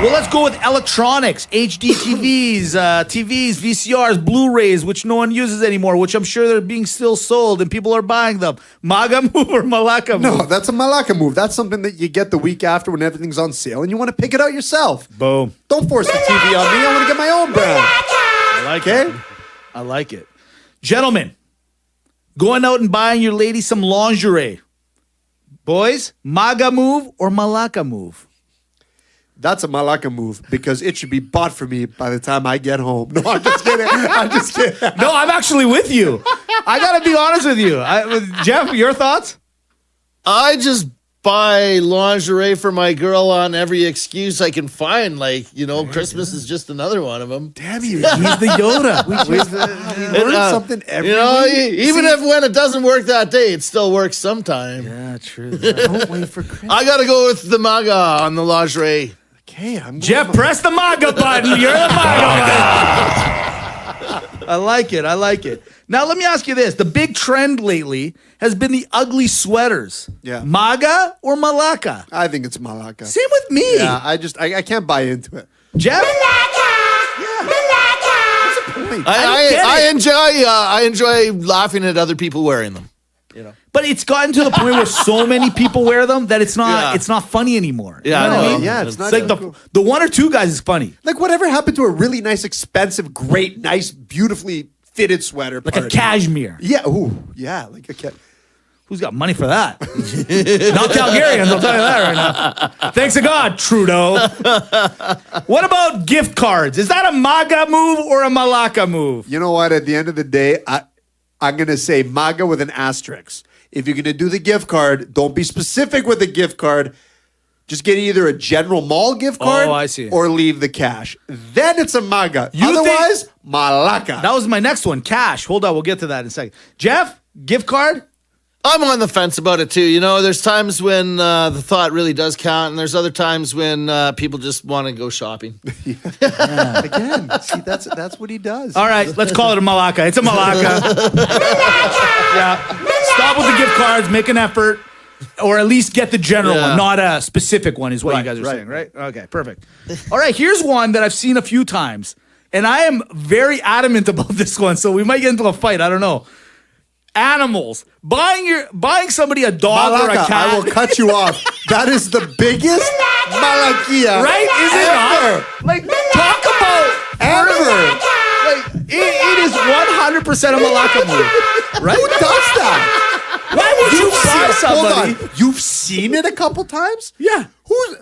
Well, let's go with electronics, HD TVs, TVs, VCRs, Blu-rays, which no one uses anymore, which I'm sure they're being still sold and people are buying them. MAGA move or MALAKA move? No, that's a MALAKA move. That's something that you get the week after when everything's on sale and you want to pick it out yourself. Boom. Don't force the TV on me. I want to get my own brand. I like it. I like it. Gentlemen, going out and buying your lady some lingerie. Boys, MAGA move or MALAKA move? That's a MALAKA move because it should be bought for me by the time I get home. No, I'm just kidding. I'm just kidding. No, I'm actually with you. I got to be honest with you. Jeff, your thoughts? I just buy lingerie for my girl on every excuse I can find. Like, Christmas is just another one of them. Damn you. He's the Yoda. We learn something every week. Even if when it doesn't work that day, it still works sometime. Yeah, true. Don't wait for Christmas. I got to go with the MAGA on the lingerie. Okay, I'm Jeff, press the MAGA button. You're the MAGA button. I like it. I like it. Now, let me ask you this. The big trend lately has been the ugly sweaters. Yeah. MAGA or MALAKA? I think it's MALAKA. Same with me. Yeah, I can't buy into it. Jeff? I enjoy laughing at other people wearing them. But it's gotten to the point where so many people wear them that it's not funny anymore. Yeah, You know I what know. I mean? Yeah, it's not like cool. the 1 or 2 guys is funny. Like whatever happened to a really nice, expensive, great, nice, beautifully fitted sweater? Like a cashmere. Yeah. Ooh. Yeah. Like a cat. Who's got money for that? Not Calgarians, I'll tell you that right now. Thanks to God, Trudeau. What about gift cards? Is that a MAGA move or a MALAKA move? You know what? At the end of the day, I'm gonna say MAGA with an asterisk. If you're gonna do the gift card, don't be specific with the gift card. Just get either a general mall gift card I see. or leave the cash. Then it's a MAGA. You Otherwise, MALAKA. That was my next one, cash. Hold on, we'll get to that in a second. Jeff, gift card? I'm on the fence about it too. There's times when the thought really does count, and there's other times when people just want to go shopping. Again, see, that's what he does. All right, let's call it a MALAKA. It's a MALAKA. Yeah. Stop with the gift cards, make an effort, or at least get the general one, not a specific one is what you guys are saying, right? Okay, perfect. All right, here's one that I've seen a few times, and I am very adamant about this one, so we might get into a fight. I don't know. Animals. Buying somebody a dog or a MALAKA, cat. I will cut you off. That is the biggest malakia Right? Is it ever. not? Like, talk about Ever. Like, it is 100% a MALAKA move. Right? Who does that? Why would you buy somebody? Hold on. You've seen it a couple times? Yeah. Who's...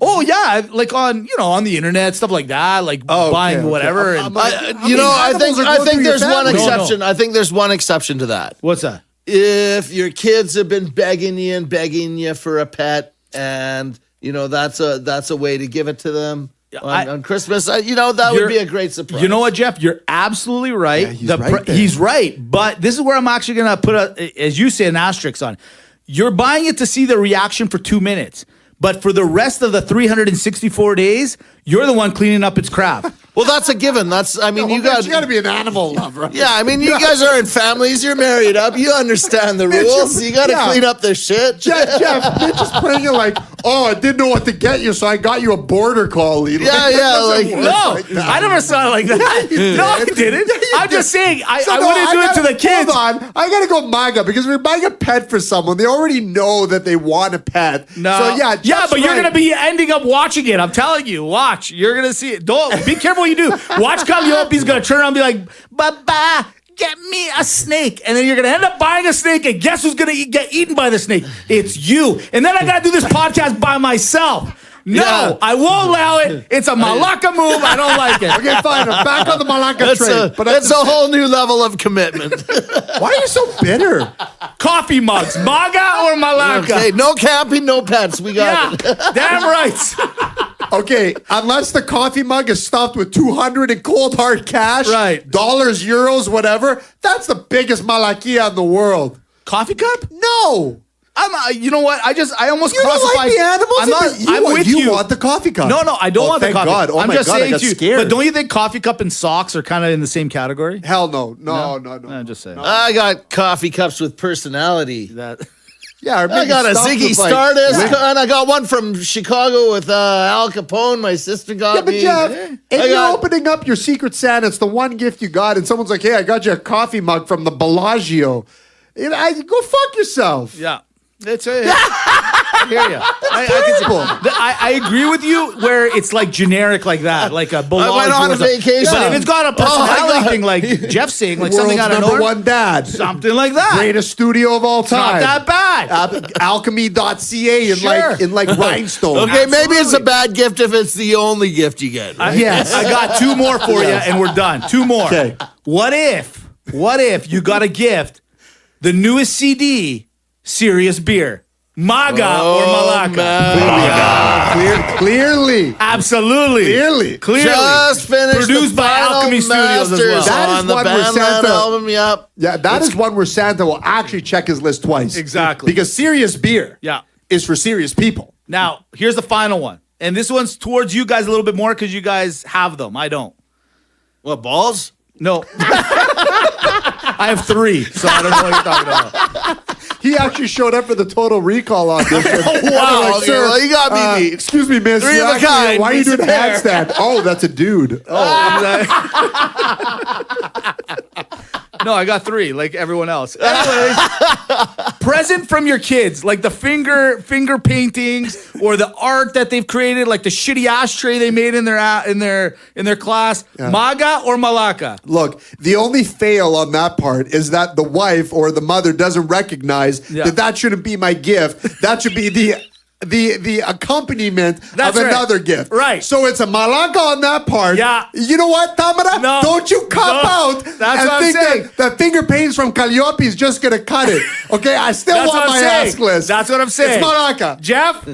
Oh yeah, like on the internet, stuff like that, like buying whatever. I'm And, like, I think there's one exception. No. I think there's one exception to that. what's that? If your kids have been begging you for a pet, and that's a way to give it to them on Christmas, that would be a great surprise. You know what, Jeff? You're absolutely right. Yeah, he's right there. He's right. But this is where I'm actually gonna put as you say, an asterisk on. You're buying it to see the reaction for 2 minutes. But for the rest of the 364 days, you're the one cleaning up its crap. Well, that's a given. You got to be an animal lover. Yeah, you guys are in families. You're married up. You understand the rules. You got to clean up their shit. Jeff, Mitch is playing it like, oh, I didn't know what to get you, so I got you a border collie. Yeah, like No, I never saw it like that. No, I didn't. I'm just saying, I wouldn't do it to the kids. Hold on, I gotta go MAGA because we're buying a pet for someone. They already know that they want a pet. No. So yeah, but you're gonna be ending up watching it. I'm telling you, watch. You're gonna see it. Don't be careful what you do. Watch Calliope's gonna turn around and be like, "Baba, get me a snake," and then you're gonna end up buying a snake, and guess who's gonna get eaten by the snake? It's you. And then I gotta do this podcast by myself. No, I won't allow it. It's a MALAKA move. I don't like it. Okay, fine. I'm back on the MALAKA train. But it's a whole new level of commitment. Why are you so bitter? Coffee mugs, MAGA or MALAKA? Okay, no camping, no pets. We got it. Damn right. Okay, unless the coffee mug is stuffed with 200 in cold hard cash, Right. dollars, euros, whatever, that's the biggest malakia in the world. Coffee cup? No. You know what? I almost You don't classified. like the animals? I'm with you. You want the coffee cup. No, I don't want the thank coffee. God. Oh I'm my just God, I saying got to you. scared. But don't you think coffee cup and socks are kind of in the same category? Hell no. No. I'm just saying. I got coffee cups with personality. That. Yeah, or I maybe got a stuffed Ziggy with, like, Stardust, and I got one from Chicago with Al Capone. My sister got Yeah, but me. Jeff, if I you're got- opening up your Secret Santa, it's the one gift you got, and someone's like, "Hey, I got you a coffee mug from the Bellagio." Go fuck yourself. Yeah. It's a. I hear you. I agree with you where it's like generic like that, like a Bellagio. I went on a vacation. But if it's got a personality thing, like Jeff's saying, like something out World's of number nowhere, one dad, something like that. greatest studio of all Not time. that bad. Alchemy.ca in like rhinestone. Okay, maybe it's a bad gift if it's the only gift you get. Yes. I got two more for you, and we're done. Two more. Okay. What if you got a gift, the newest CD, Serious Beer, MAGA or MALAKA? Clearly. Absolutely. Clearly. Just finished Produced the by final Alchemy Studios as well. masters That is on the one where Bandland Santa- album. Yep. Yeah, that is one where Santa will actually check his list twice. Exactly. Because serious beer Yeah. is for serious people. Now, here's the final one. And this one's towards you guys a little bit more because you guys have them. I don't. What, balls? No. I have three, so I don't know what you're talking about. He actually showed up for the Total Recall audition. Wow, okay, well, you got me beat. Excuse me, miss. Three you of a actually- kind. Why are you It's a doing pair. handstand? Oh, that's a dude. No, I got three, like everyone else. Anyways, present from your kids, like the finger paintings or the art that they've created, like the shitty ashtray they made in their class. MAGA or MALAKA? Look, the only fail on that part is that the wife or the mother doesn't recognize that shouldn't be my gift. That should be the accompaniment That's of right. another gift. Right. So it's a MALAKA on that part. Yeah. You know what, Tamara? No. Don't you cop No. out That's and what I'm think saying. that finger paints from Calliope is just going to cut it. Okay? I still That's want what I'm my saying. ass list. That's what I'm saying. It's MALAKA. Jeff?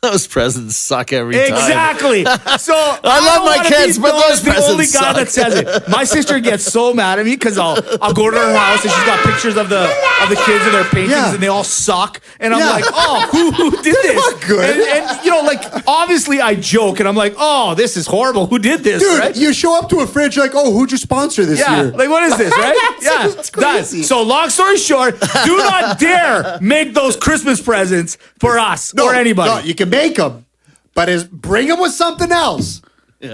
Those presents suck every time. Exactly. So love don't my wanna kids, be but known those as the only presents guy that suck. says it. My sister gets so mad at me because I'll go to her house and she's got pictures of the kids and their paintings and they all suck. And I'm like, oh, who did this? not good. And you know, like obviously I joke and I'm like, oh, this is horrible. Who did this? Dude, right? you show up to a fridge like, oh, who'd you sponsor this Yeah, year? like what is this, right? Yeah, It's crazy. done. So long story short, do not dare make those Christmas presents for us or anybody. No, you can make them, but bring them with something else.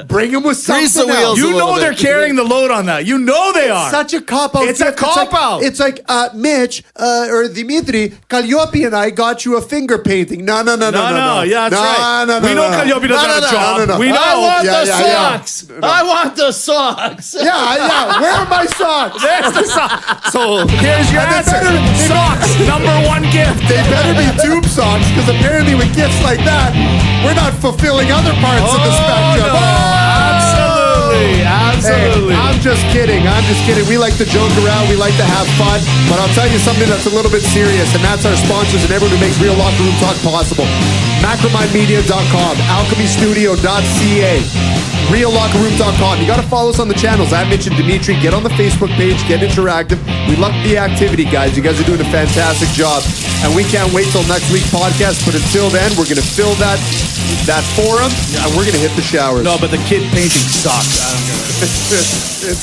Bring them with something Grease the else. wheels. You a little know bit. they're carrying the load on that. You know they are. Such a cop-out. It's a gift. cop-out. It's like Mitch or Dimitri, Calliope and I got you a finger painting. No. Yeah, that's right. No, We know Calliope doesn't have a job. no. We know. I want Yeah, the yeah. socks. I want the socks. Yeah. Where are my socks? There's the sock. So here's your And they answer. better- Socks, number one gift. They better be tube socks, because apparently with gifts like that, we're not fulfilling other parts of the spectrum. Absolutely. Hey, I'm just kidding. We like to joke around. We like to have fun. But I'll tell you something that's a little bit serious, and that's our sponsors and everyone who makes Real Locker Room Talk possible. MacromindMedia.com, AlchemyStudio.ca, RealLockerRoom.com. You got to follow us on the channels at Mitch and Dimitri. Get on the Facebook page. Get interactive. We love the activity, guys. You guys are doing a fantastic job. And we can't wait till next week's podcast. But until then, we're going to fill that forum, and we're going to hit the showers. No, but the kid painting sucks. I don't get it.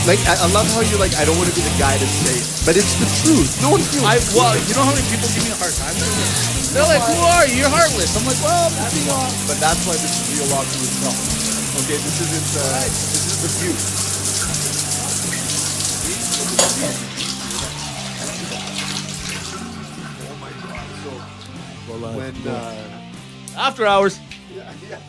Like, I love how you're like, I don't want to be the guy to say it, but it's the truth. No one feels Well, you know how many people give me a hard time? They're like, who are you? You're heartless. I'm like, well, I'm just being honest. But that's why this is real law to itself. Okay, this isn't the view. Oh my God! So when After hours. yeah.